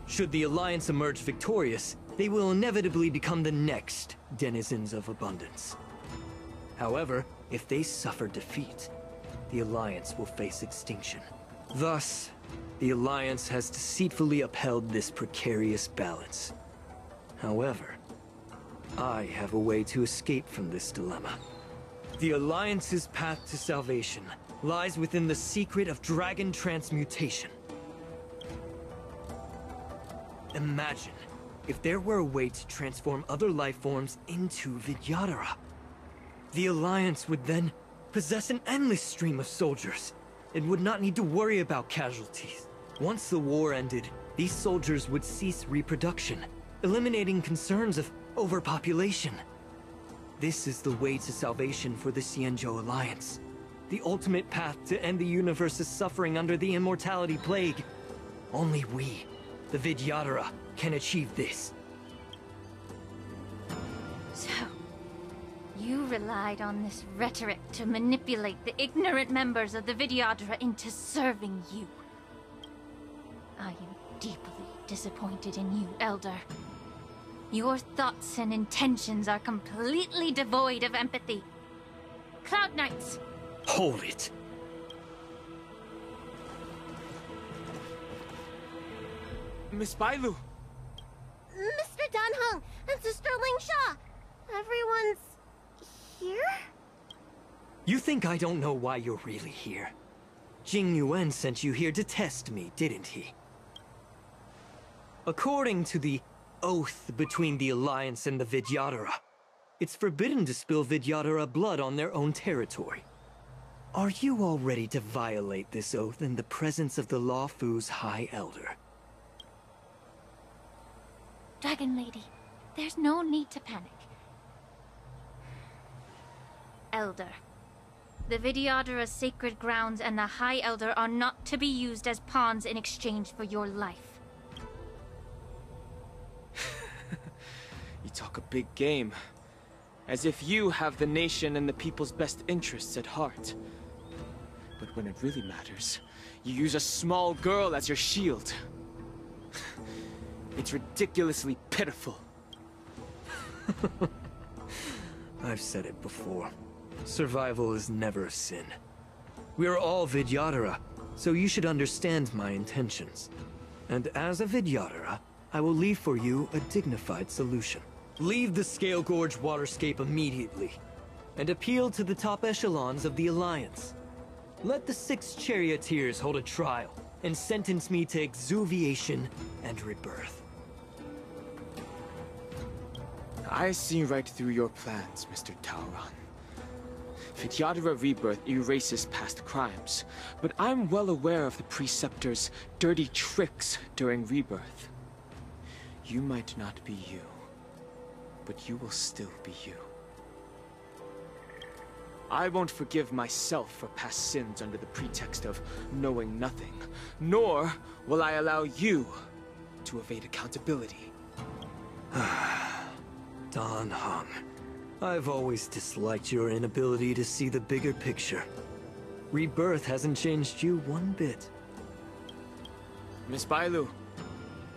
Should the Alliance emerge victorious, they will inevitably become the next denizens of abundance. However, if they suffer defeat, the Alliance will face extinction. Thus, the Alliance has deceitfully upheld this precarious balance. However, I have a way to escape from this dilemma. The Alliance's path to salvation lies within the secret of dragon transmutation. Imagine if there were a way to transform other life forms into Vidyadhara. The Alliance would then possess an endless stream of soldiers. It would not need to worry about casualties. Once the war ended, these soldiers would cease reproduction, eliminating concerns of overpopulation. This is the way to salvation for the Xianzhou Alliance. The ultimate path to end the universe's suffering under the immortality plague. Only we, the Vidyadhara, can achieve this. So, you relied on this rhetoric to manipulate the ignorant members of the Vidyadhara into serving you. I am deeply disappointed in you, Elder. Your thoughts and intentions are completely devoid of empathy. Cloud Knights! Hold it! Miss Bailu! Mr. Dan Heng and Sister Lingsha! Everyone's here? You think I don't know why you're really here? Jing Yuan sent you here to test me, didn't he? According to the oath between the Alliance and the Vidyadhara, it's forbidden to spill Vidyadhara blood on their own territory. Are you all ready to violate this oath in the presence of the Luofu's High Elder? Dragon Lady, there's no need to panic. Elder. The Vidyadhara's sacred grounds and the High Elder are not to be used as pawns in exchange for your life. You talk a big game. As if you have the nation and the people's best interests at heart. But when it really matters, you use a small girl as your shield. It's ridiculously pitiful. I've said it before. Survival is never a sin. We are all Vidyadhara, so you should understand my intentions. And as a Vidyadhara, I will leave for you a dignified solution. Leave the Scale Gorge waterscape immediately, and appeal to the top echelons of the Alliance. Let the 6 charioteers hold a trial, and sentence me to exuviation and rebirth. I see right through your plans, Mr. Tauron. Vidyadhara Rebirth erases past crimes, but I'm well aware of the Preceptor's dirty tricks during Rebirth. You might not be you, but you will still be you. I won't forgive myself for past sins under the pretext of knowing nothing, nor will I allow you to evade accountability. Dan Heng, I've always disliked your inability to see the bigger picture. Rebirth hasn't changed you one bit. Miss Bailu,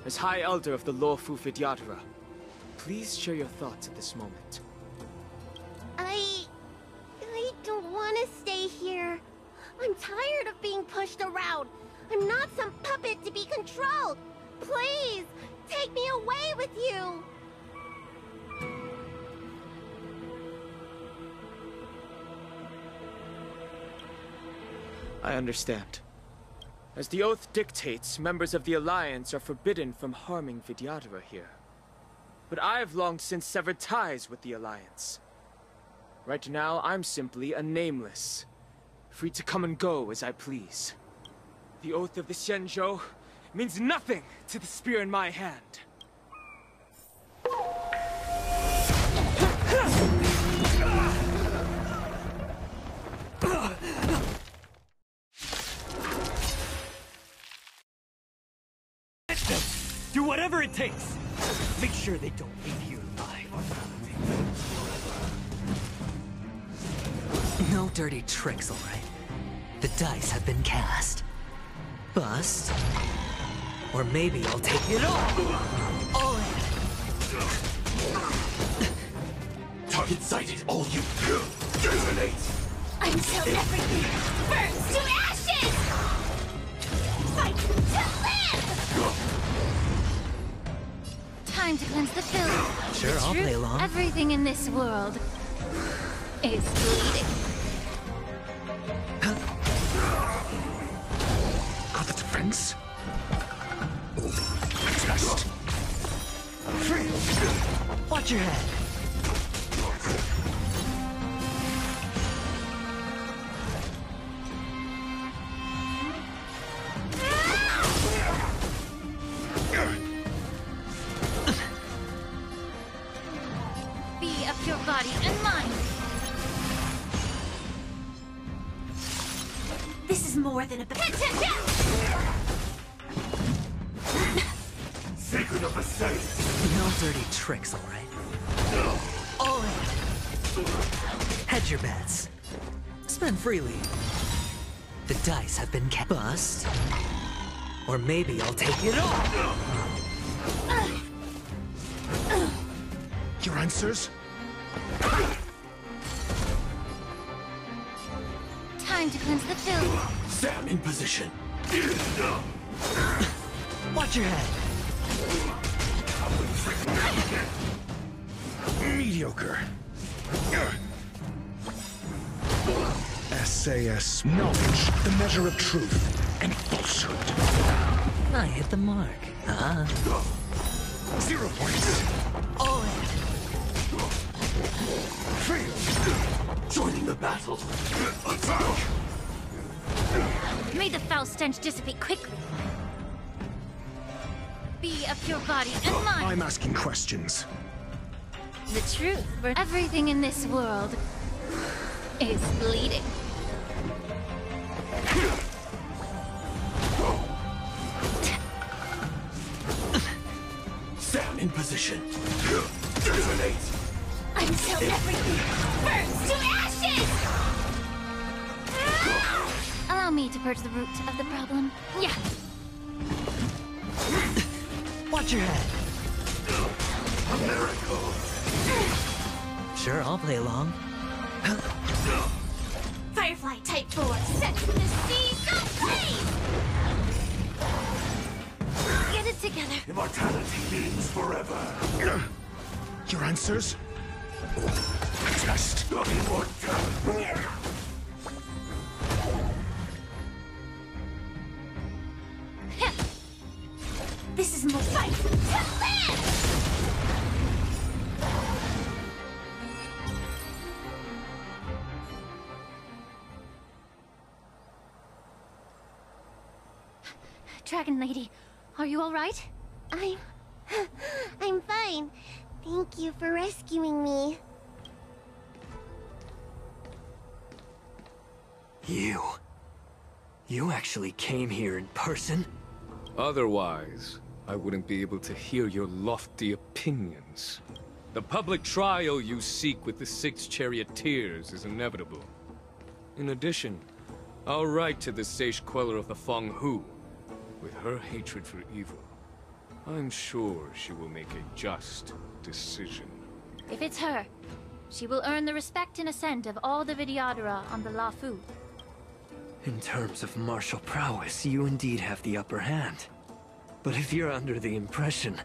as High Elder of the Lawfu Vidyadhara, please share your thoughts at this moment. I don't want to stay here. I'm tired of being pushed around. I'm not some puppet to be controlled. Please, take me away with you. I understand. As the oath dictates, members of the Alliance are forbidden from harming Vidyadhara here. But I've long since severed ties with the Alliance. Right now, I'm simply a nameless, free to come and go as I please. The oath of the Xianzhou means nothing to the spear in my hand. Do whatever it takes! Make sure they don't leave here alive. No dirty tricks, alright? The dice have been cast. Bust. Or maybe I'll take it all in. Target sighted, all you detonate! Until everything burns to ashes! Fight to live! Time to cleanse the filth. Sure, I'll play along. Everything in this world is bleeding. Got the defense? Test. Watch your head. Be of your body and mind. This is more than a Sacred of the saints! No dirty tricks, alright? All in. Hedge your bets. Spend freely. The dice have been bust. Or maybe I'll take it all. Your answers? Time to cleanse the filth. Sam in position. Watch your head. Mediocre. SAS knowledge, the measure of truth and falsehood. I hit the mark. 0 points. All in. Failed. Joining the battle. Attack! May the foul stench dissipate quickly. Be of your body and mind. I'm asking questions. The truth, but everything in this world is bleeding. Stand in position. Detonate. Until everything burns to ashes! Allow me to purge the root of the problem. Yeah. Watch your head. A miracle. Sure, I'll play along. Firefly Type 4, set to the seas of flame! Get it together. Immortality means forever. Your answers? Test of immortality. This is my fight to live! Dragon Lady, are you all right? I'm fine. Thank you for rescuing me. You actually came here in person? Otherwise, I wouldn't be able to hear your lofty opinions. The public trial you seek with the 6 charioteers is inevitable. In addition, I'll write to the Sage Queller of the Feng Hu. With her hatred for evil, I'm sure she will make a just decision. If it's her, she will earn the respect and assent of all the Vidyadhara on the Lafu. In terms of martial prowess, you indeed have the upper hand. But if you're under the impression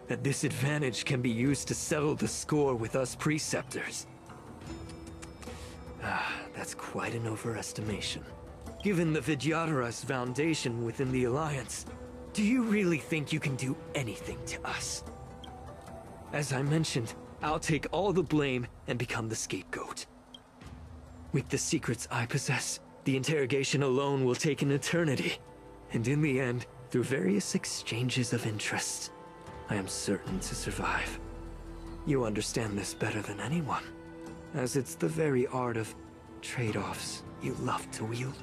that this advantage can be used to settle the score with us preceptors, that's quite an overestimation. Given the Vidyadhara's foundation within the Alliance, do you really think you can do anything to us? As I mentioned, I'll take all the blame and become the scapegoat. With the secrets I possess, the interrogation alone will take an eternity. And in the end, through various exchanges of interest, I am certain to survive. You understand this better than anyone, as it's the very art of trade-offs you love to wield.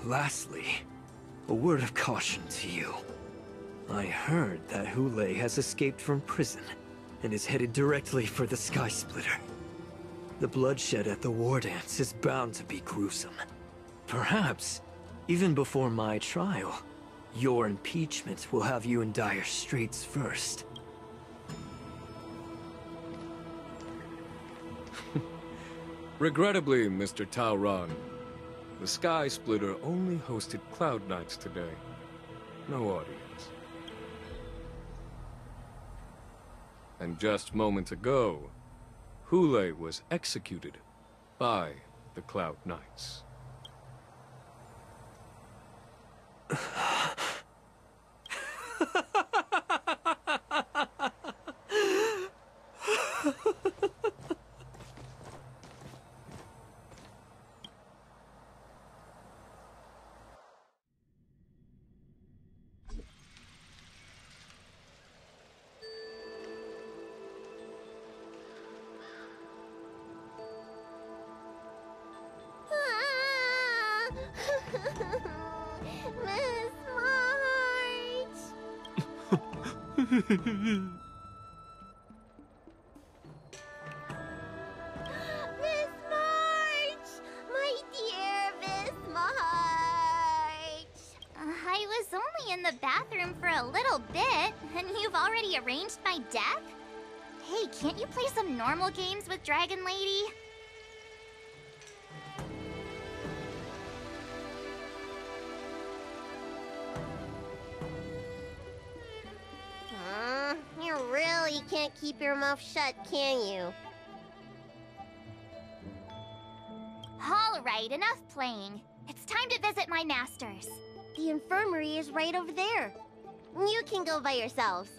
Lastly, a word of caution to you. I heard that Hule has escaped from prison and is headed directly for the Sky Splitter. The bloodshed at the war dance is bound to be gruesome. Perhaps, even before my trial, your impeachment will have you in dire straits first. Regrettably, Mr. Taoran, the Sky Splitter only hosted Cloud Knights today. No audience. And just moments ago, Hule was executed by the Cloud Knights. Miss March! Miss March! My dear Miss March! I was only in the bathroom for a little bit, and you've already arranged my death? Hey, can't you play some normal games with Dragon Lady? You really can't keep your mouth shut, can you? All right, enough playing. It's time to visit my masters. The infirmary is right over there. You can go by yourselves.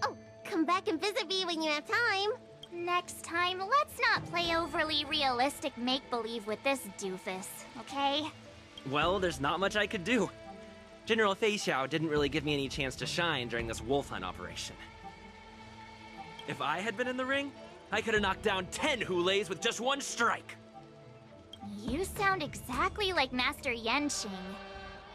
Oh, come back and visit me when you have time. Next time, let's not play overly realistic make-believe with this doofus, okay? Well, there's not much I could do. General Fei Xiao didn't really give me any chance to shine during this wolf hunt operation. If I had been in the ring, I could have knocked down 10 Hulays with just one strike. You sound exactly like Master Yenqing.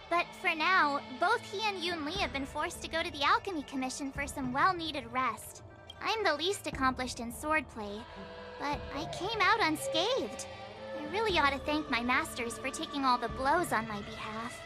But for now, both he and Yun Li have been forced to go to the Alchemy Commission for some well-needed rest. I'm the least accomplished in swordplay, but I came out unscathed. I really ought to thank my masters for taking all the blows on my behalf.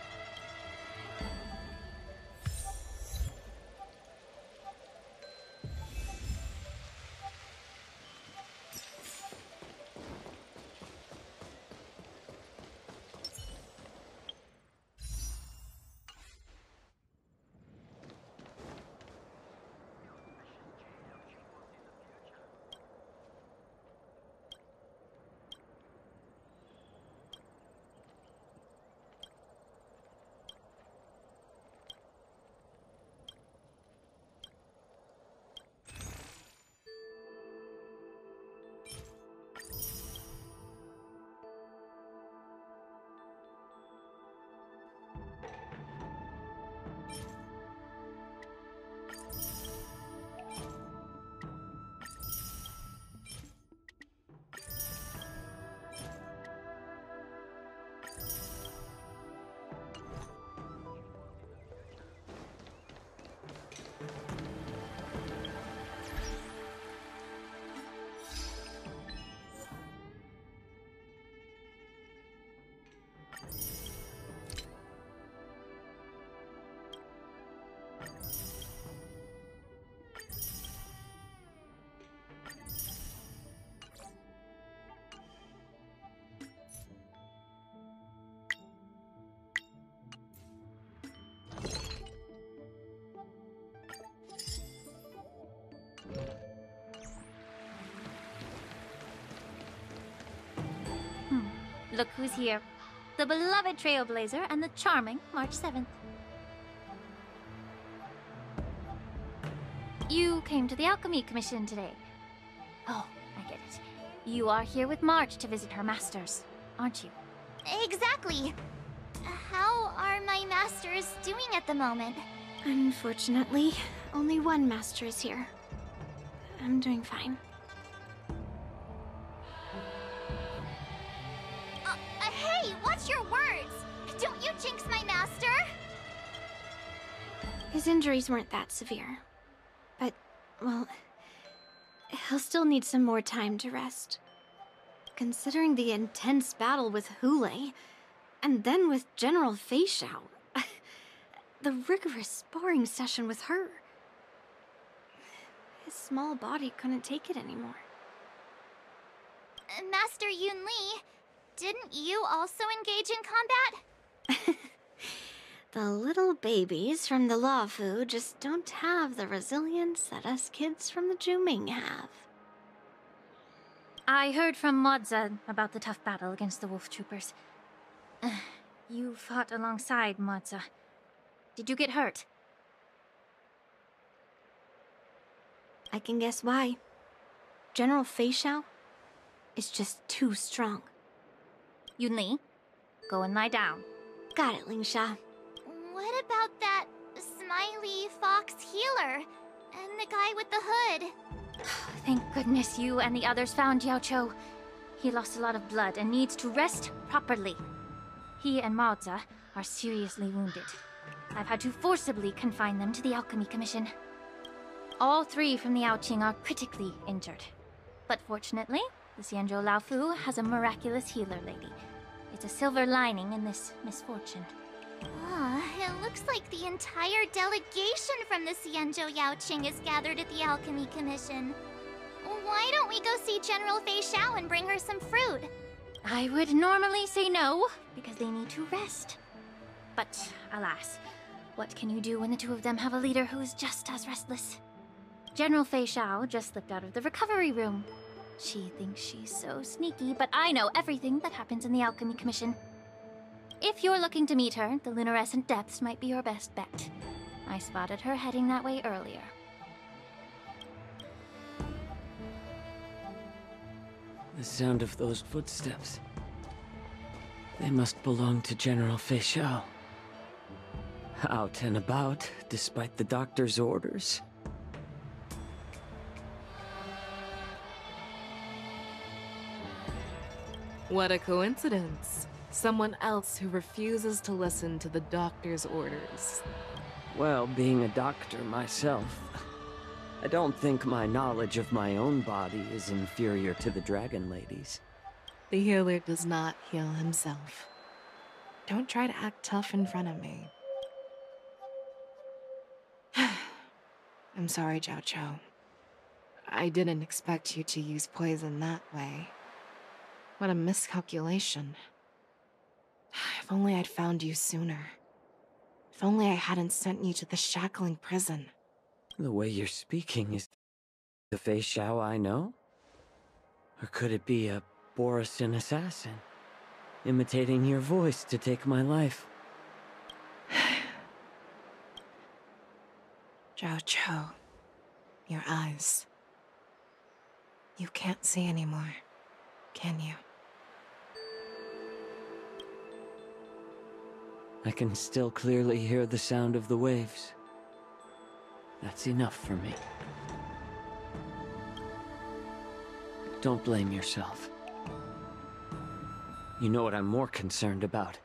Look who's here. The beloved Trailblazer and the charming March 7th. You came to the Alchemy Commission today. Oh, I get it. You are here with March to visit her masters, aren't you? Exactly. How are my masters doing at the moment? Unfortunately, only one master is here. I'm doing fine. Hey, watch your words! Don't you jinx my master! His injuries weren't that severe. But, well, he'll still need some more time to rest. Considering the intense battle with Hule, and then with General Fei Xiao, the rigorous sparring session with her. His small body couldn't take it anymore. Master Yun Li, didn't you also engage in combat? The little babies from the Luofu just don't have the resilience that us kids from the Zhuming have. I heard from Modza about the tough battle against the wolf troopers. You fought alongside Modza. Did you get hurt? I can guess why. General Fei Xiao is just too strong. Yun Li, go and lie down. Got it, Lingsha. What about that smiley fox healer? And the guy with the hood? Thank goodness you and the others found Yao Cho. He lost a lot of blood and needs to rest properly. He and Maoza are seriously wounded. I've had to forcibly confine them to the Alchemy Commission. All three from the Yaoqing are critically injured. But fortunately, the Xianzhou Laofu has a miraculous healer lady. It's a silver lining in this misfortune. It looks like the entire delegation from the Xianzhou Yaoqing is gathered at the Alchemy Commission. Why don't we go see General Fei Xiao and bring her some fruit? I would normally say no, because they need to rest. But, alas, what can you do when the two of them have a leader who is just as restless? General Fei Xiao just slipped out of the recovery room. She thinks she's so sneaky, but I know everything that happens in the Alchemy Commission. If you're looking to meet her, the luminescent depths might be your best bet. I spotted her heading that way earlier. The sound of those footsteps. They must belong to General Fei Xiao. Out and about, despite the doctor's orders. What a coincidence. Someone else who refuses to listen to the doctor's orders. Well, being a doctor myself, I don't think my knowledge of my own body is inferior to the Dragon Lady's. The healer does not heal himself. Don't try to act tough in front of me. I'm sorry, Zhao Chou. I didn't expect you to use poison that way. What a miscalculation. If only I'd found you sooner. If only I hadn't sent you to the shackling prison. The way you're speaking is the Fei Xiao I know? Or could it be a Borisin assassin, imitating your voice to take my life? Zhao Chou, your eyes. You can't see anymore, can you? I can still clearly hear the sound of the waves. That's enough for me. Don't blame yourself. You know what I'm more concerned about?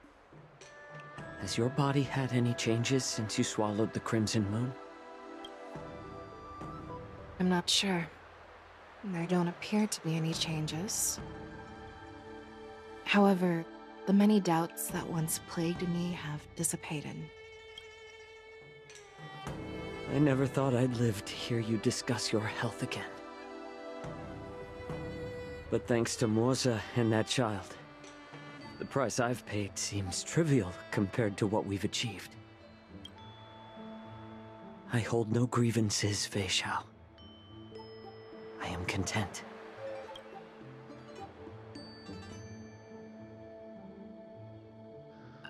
Has your body had any changes since you swallowed the Crimson Moon? I'm not sure. There don't appear to be any changes. However, the many doubts that once plagued me have dissipated. I never thought I'd live to hear you discuss your health again. But thanks to Morza and that child, the price I've paid seems trivial compared to what we've achieved. I hold no grievances, Fei Xiao. I am content.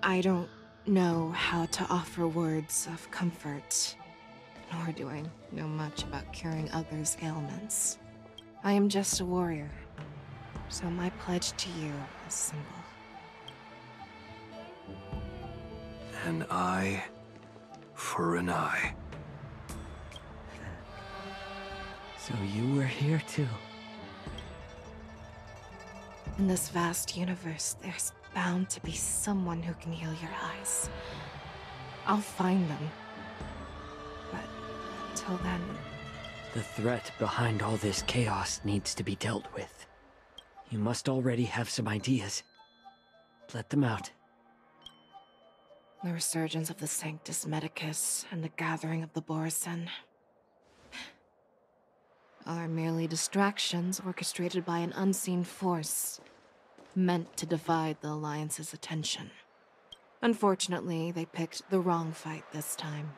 I don't know how to offer words of comfort, nor do I know much about curing others' ailments. I am just a warrior, so my pledge to you is simple. An eye for an eye. So you were here too. In this vast universe, there's bound to be someone who can heal your eyes. I'll find them. But until then... The threat behind all this chaos needs to be dealt with. You must already have some ideas. Let them out. The resurgence of the Sanctus Medicus and the gathering of the Borisin are merely distractions orchestrated by an unseen force, meant to divide the Alliance's attention. Unfortunately, they picked the wrong fight this time.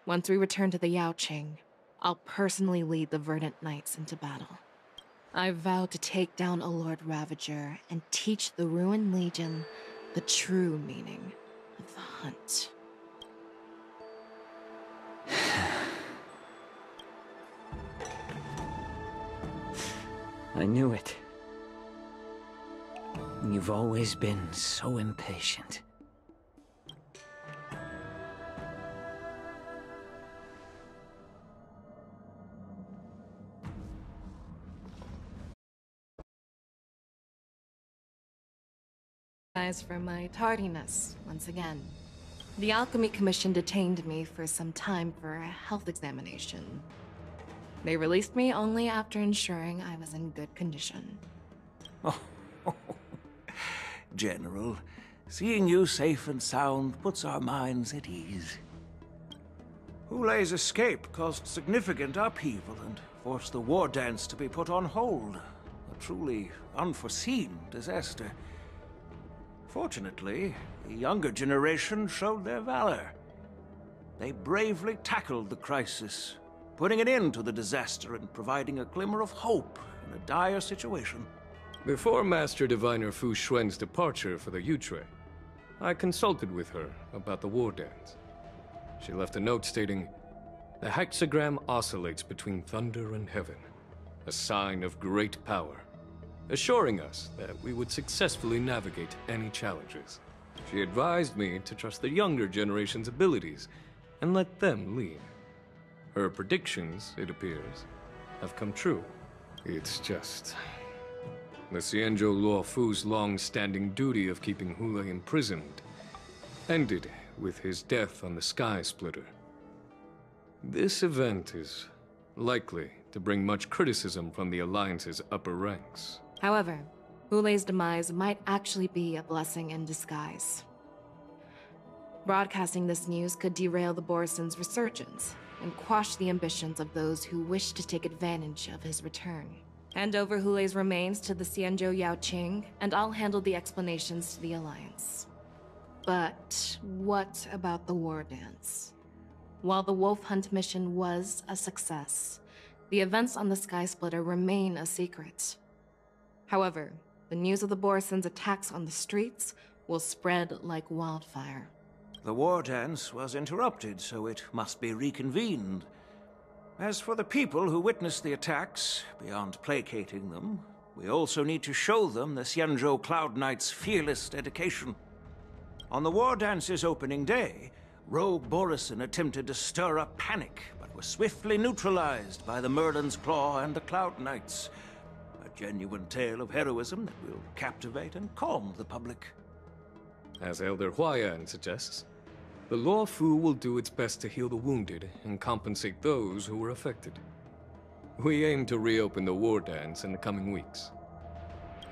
Once we return to the Yaoqing, I'll personally lead the Verdant Knights into battle. I vow to take down a Lord Ravager and teach the Ruined Legion the true meaning of the hunt. I knew it. You've always been so impatient. Apologize for my tardiness once again. The Alchemy Commission detained me for some time for a health examination. They released me only after ensuring I was in good condition. Oh, General, seeing you safe and sound puts our minds at ease. Hulei's escape caused significant upheaval and forced the war dance to be put on hold. A truly unforeseen disaster. Fortunately, the younger generation showed their valor. They bravely tackled the crisis, putting an end to the disaster and providing a glimmer of hope in a dire situation. Before Master Diviner Fu Xuan's departure for the Yutre, I consulted with her about the war dance. She left a note stating, "The hexagram oscillates between thunder and heaven, a sign of great power," assuring us that we would successfully navigate any challenges. She advised me to trust the younger generation's abilities and let them lead. Her predictions, it appears, have come true. It's just... The Xianzhou Luofu's long-standing duty of keeping Hule imprisoned ended with his death on the Sky Splitter. This event is likely to bring much criticism from the Alliance's upper ranks. However, Hule's demise might actually be a blessing in disguise. Broadcasting this news could derail the Borison's resurgence and quash the ambitions of those who wish to take advantage of his return. Hand over Hule's remains to the Xianzhou Yaoqing, and I'll handle the explanations to the Alliance. But what about the war dance? While the Wolf Hunt mission was a success, the events on the Sky Splitter remain a secret. However, the news of the Borison's attacks on the streets will spread like wildfire. The war dance was interrupted, so it must be reconvened. As for the people who witnessed the attacks, beyond placating them, we also need to show them the Xianzhou Cloud Knight's fearless dedication. On the war dance's opening day, Rogue Borison attempted to stir up panic, but was swiftly neutralized by the Merlin's Claw and the Cloud Knights. A genuine tale of heroism that will captivate and calm the public. As Elder Huayan suggests, the Luofu will do its best to heal the wounded and compensate those who were affected. We aim to reopen the war dance in the coming weeks.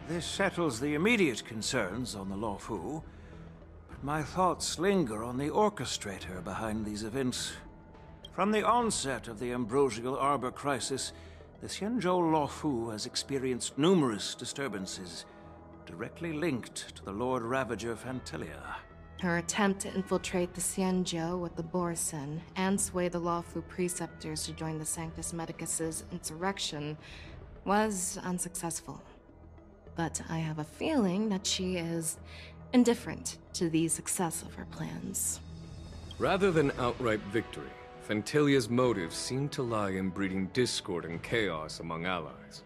This settles the immediate concerns on the Luofu, but my thoughts linger on the orchestrator behind these events. From the onset of the Ambrosial Arbor crisis, the Xianzhou Luofu has experienced numerous disturbances, directly linked to the Lord Ravager Fantelia. Her attempt to infiltrate the Xianzhou with the Borison and sway the Luofu preceptors to join the Sanctus Medicus's insurrection was unsuccessful. But I have a feeling that she is indifferent to the success of her plans. Rather than outright victory, Fantelia's motives seem to lie in breeding discord and chaos among allies.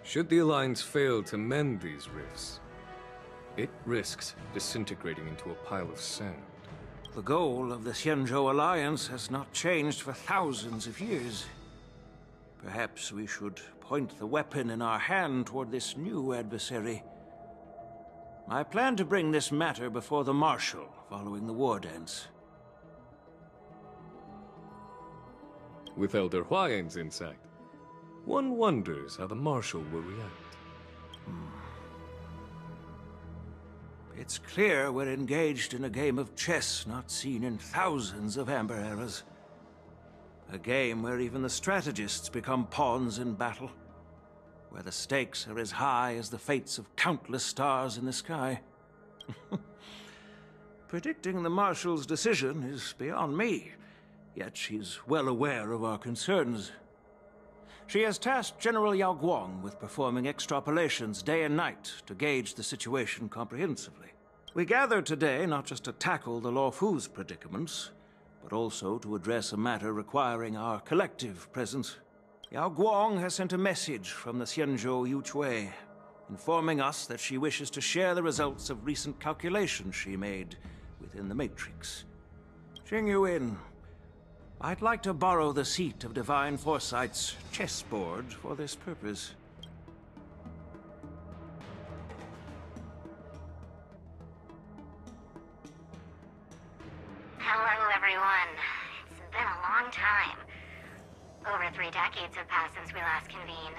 Should the Alliance fail to mend these rifts, it risks disintegrating into a pile of sand. The goal of the Xianzhou Alliance has not changed for thousands of years. Perhaps we should point the weapon in our hand toward this new adversary. I plan to bring this matter before the Marshal following the war dance. With Elder Huayan's insight, one wonders how the Marshal will react. It's clear we're engaged in a game of chess not seen in thousands of Amber eras. A game where even the strategists become pawns in battle, where the stakes are as high as the fates of countless stars in the sky. Predicting the Marshal's decision is beyond me, yet she's well aware of our concerns. She has tasked General Yao Guang with performing extrapolations day and night to gauge the situation comprehensively. We gathered today not just to tackle the Luofu's predicaments, but also to address a matter requiring our collective presence. Yao Guang has sent a message from the Xianzhou Yuchui, informing us that she wishes to share the results of recent calculations she made within the Matrix. Jing Yuin, I'd like to borrow the seat of Divine Foresight's chessboard for this purpose. Hello, everyone. It's been a long time. Over 3 decades have passed since we last convened.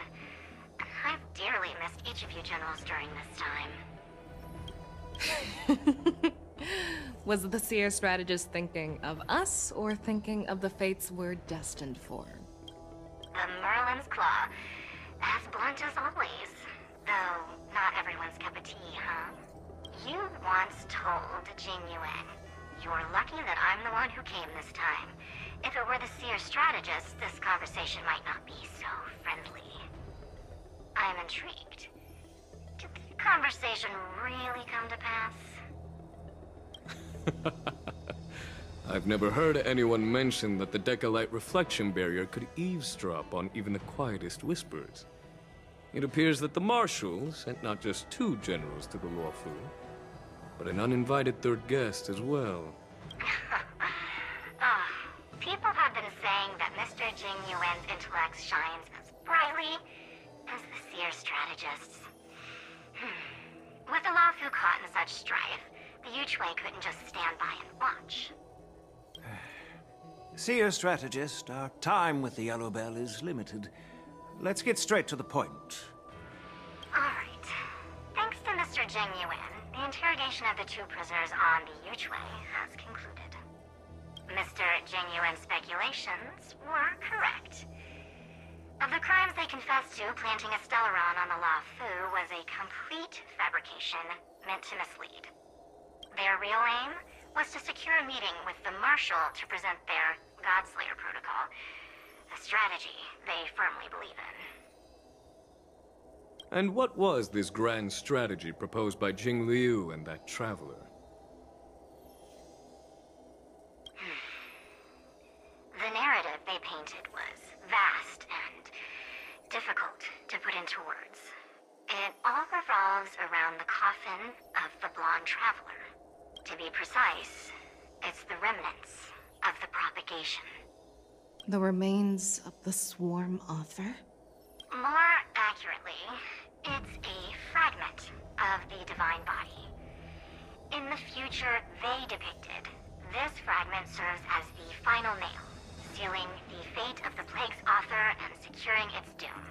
I've dearly missed each of you generals during this time. Was the Seer strategist thinking of us, or thinking of the fates we're destined for? The Merlin's Claw. As blunt as always. Though, not everyone's cup of tea, huh? You once told Jing Yuan, "You're lucky that I'm the one who came this time. If it were the Seer strategist, this conversation might not be so friendly." I'm intrigued. Did the conversation really come to pass? I've never heard anyone mention that the Decalite reflection barrier could eavesdrop on even the quietest whispers. It appears that the Marshal sent not just 2 generals to the Luofu, but an uninvited 3rd guest as well. People have been saying that Mr. Jing Yuan's intellect shines as brightly as the Seer strategist's. With the Laofu caught in such strife, the Yuchue couldn't just stand by and watch. Seer strategist, our time with the Yellow Bell is limited. Let's get straight to the point. Alright. Thanks to Mr. Genuine, the interrogation of the two prisoners on the Yuchue has concluded. Mr. Genuine's speculations were correct. Of the crimes they confessed to, planting a Stellaron on the Laofu was a complete fabrication meant to mislead. Their real aim was to secure a meeting with the Marshal to present their Godslayer protocol, a strategy they firmly believe in. And what was this grand strategy proposed by Jing Liu and that traveler? The narrative they painted was vast and difficult to put into words. It all revolves around the coffin of the blonde traveler. To be precise, it's the remnants of the propagation. The remains of the swarm author? More accurately, it's a fragment of the divine body. In the future they depicted, this fragment serves as the final nail, sealing the fate of the plague's author and securing its doom.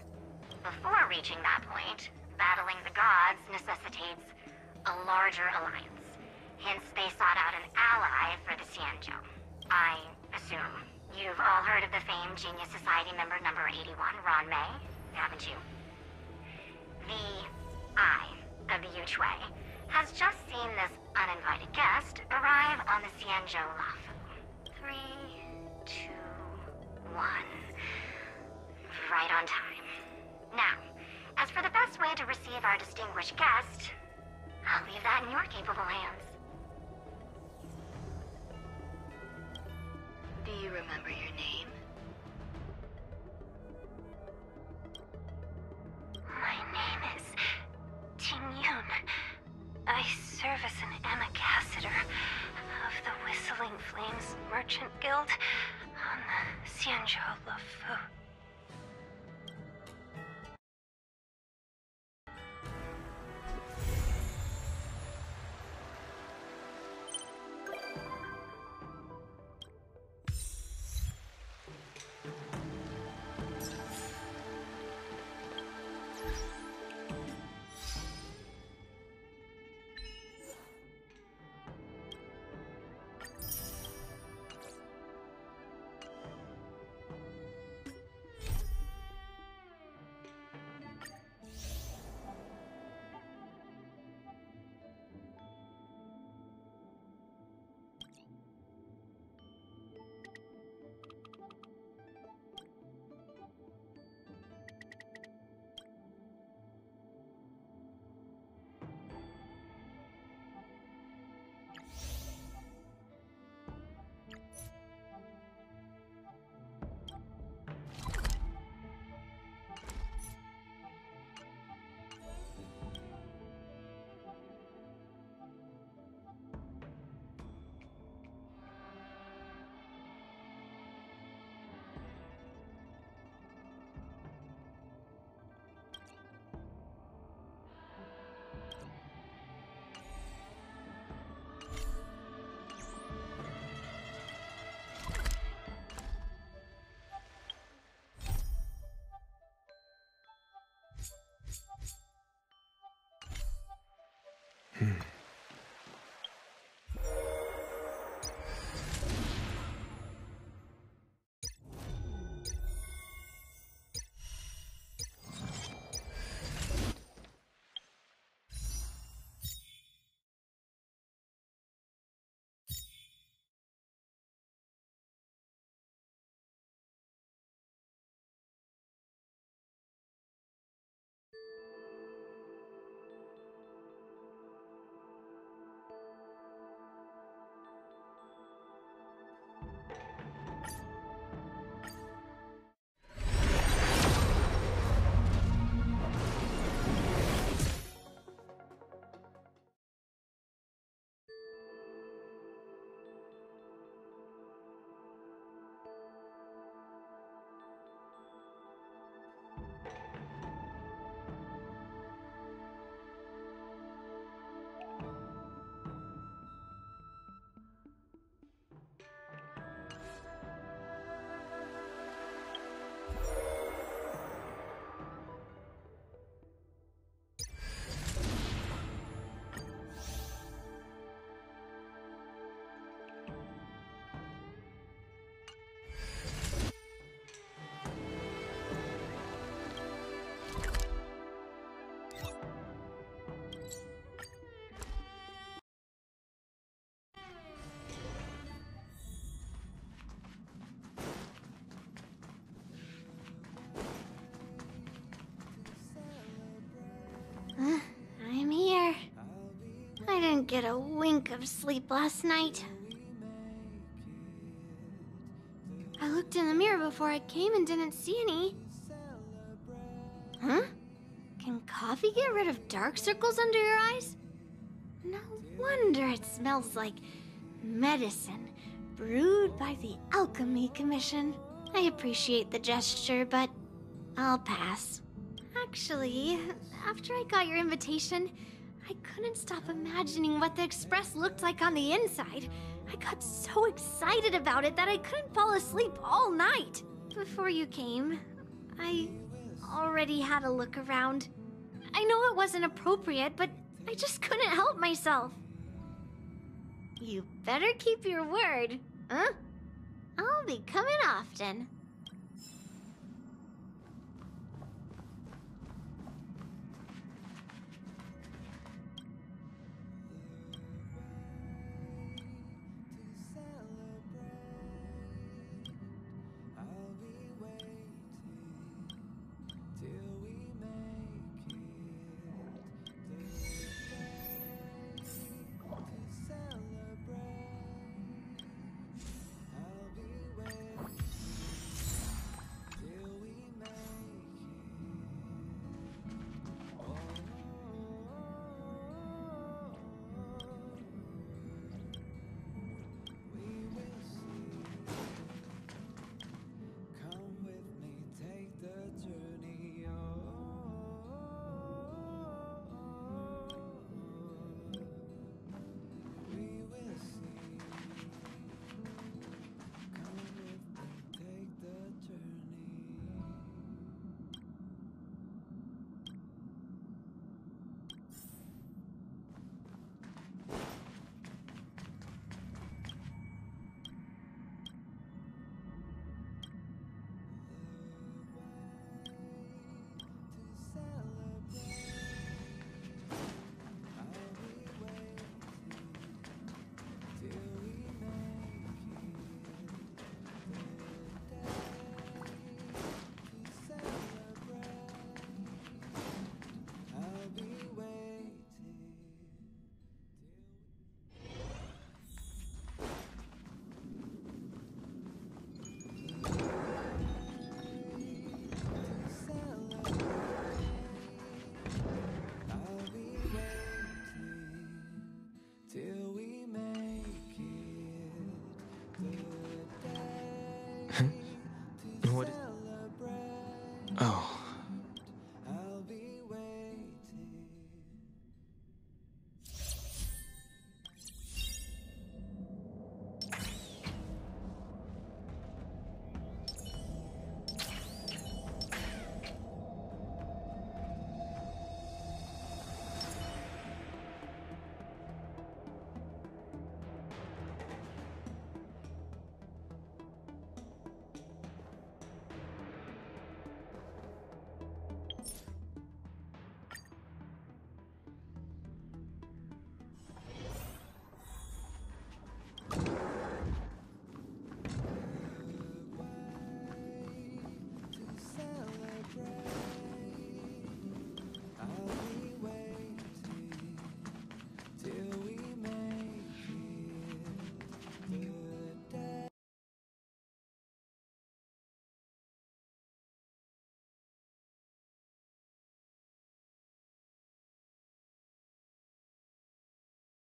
Before reaching that point, battling the gods necessitates a larger alliance. Hence, they sought out an ally for the Xianzhou. I assume you've all heard of the famed Genius Society member number 81, Ron Mei, haven't you? The Eye of the Yuchue has just seen this uninvited guest arrive on the Xianzhou Laofu. 3, 2, 1. Right on time. Now, as for the best way to receive our distinguished guest, I'll leave that in your capable hands. Do you remember your name? My name is Ting Yun. I serve as an ambassador of the Whistling Flames Merchant Guild on the Xianzhou Laofu. didn't get a wink of sleep last night. I looked in the mirror before I came and didn't see any. Huh? Can coffee get rid of dark circles under your eyes? No wonder it smells like medicine brewed by the Alchemy Commission. I appreciate the gesture, but I'll pass. Actually, after I got your invitation, I couldn't stop imagining what the Express looked like on the inside. I got so excited about it that I couldn't fall asleep all night. Before you came, I already had a look around. I know it wasn't appropriate, but I just couldn't help myself. You better keep your word, huh? I'll be coming often.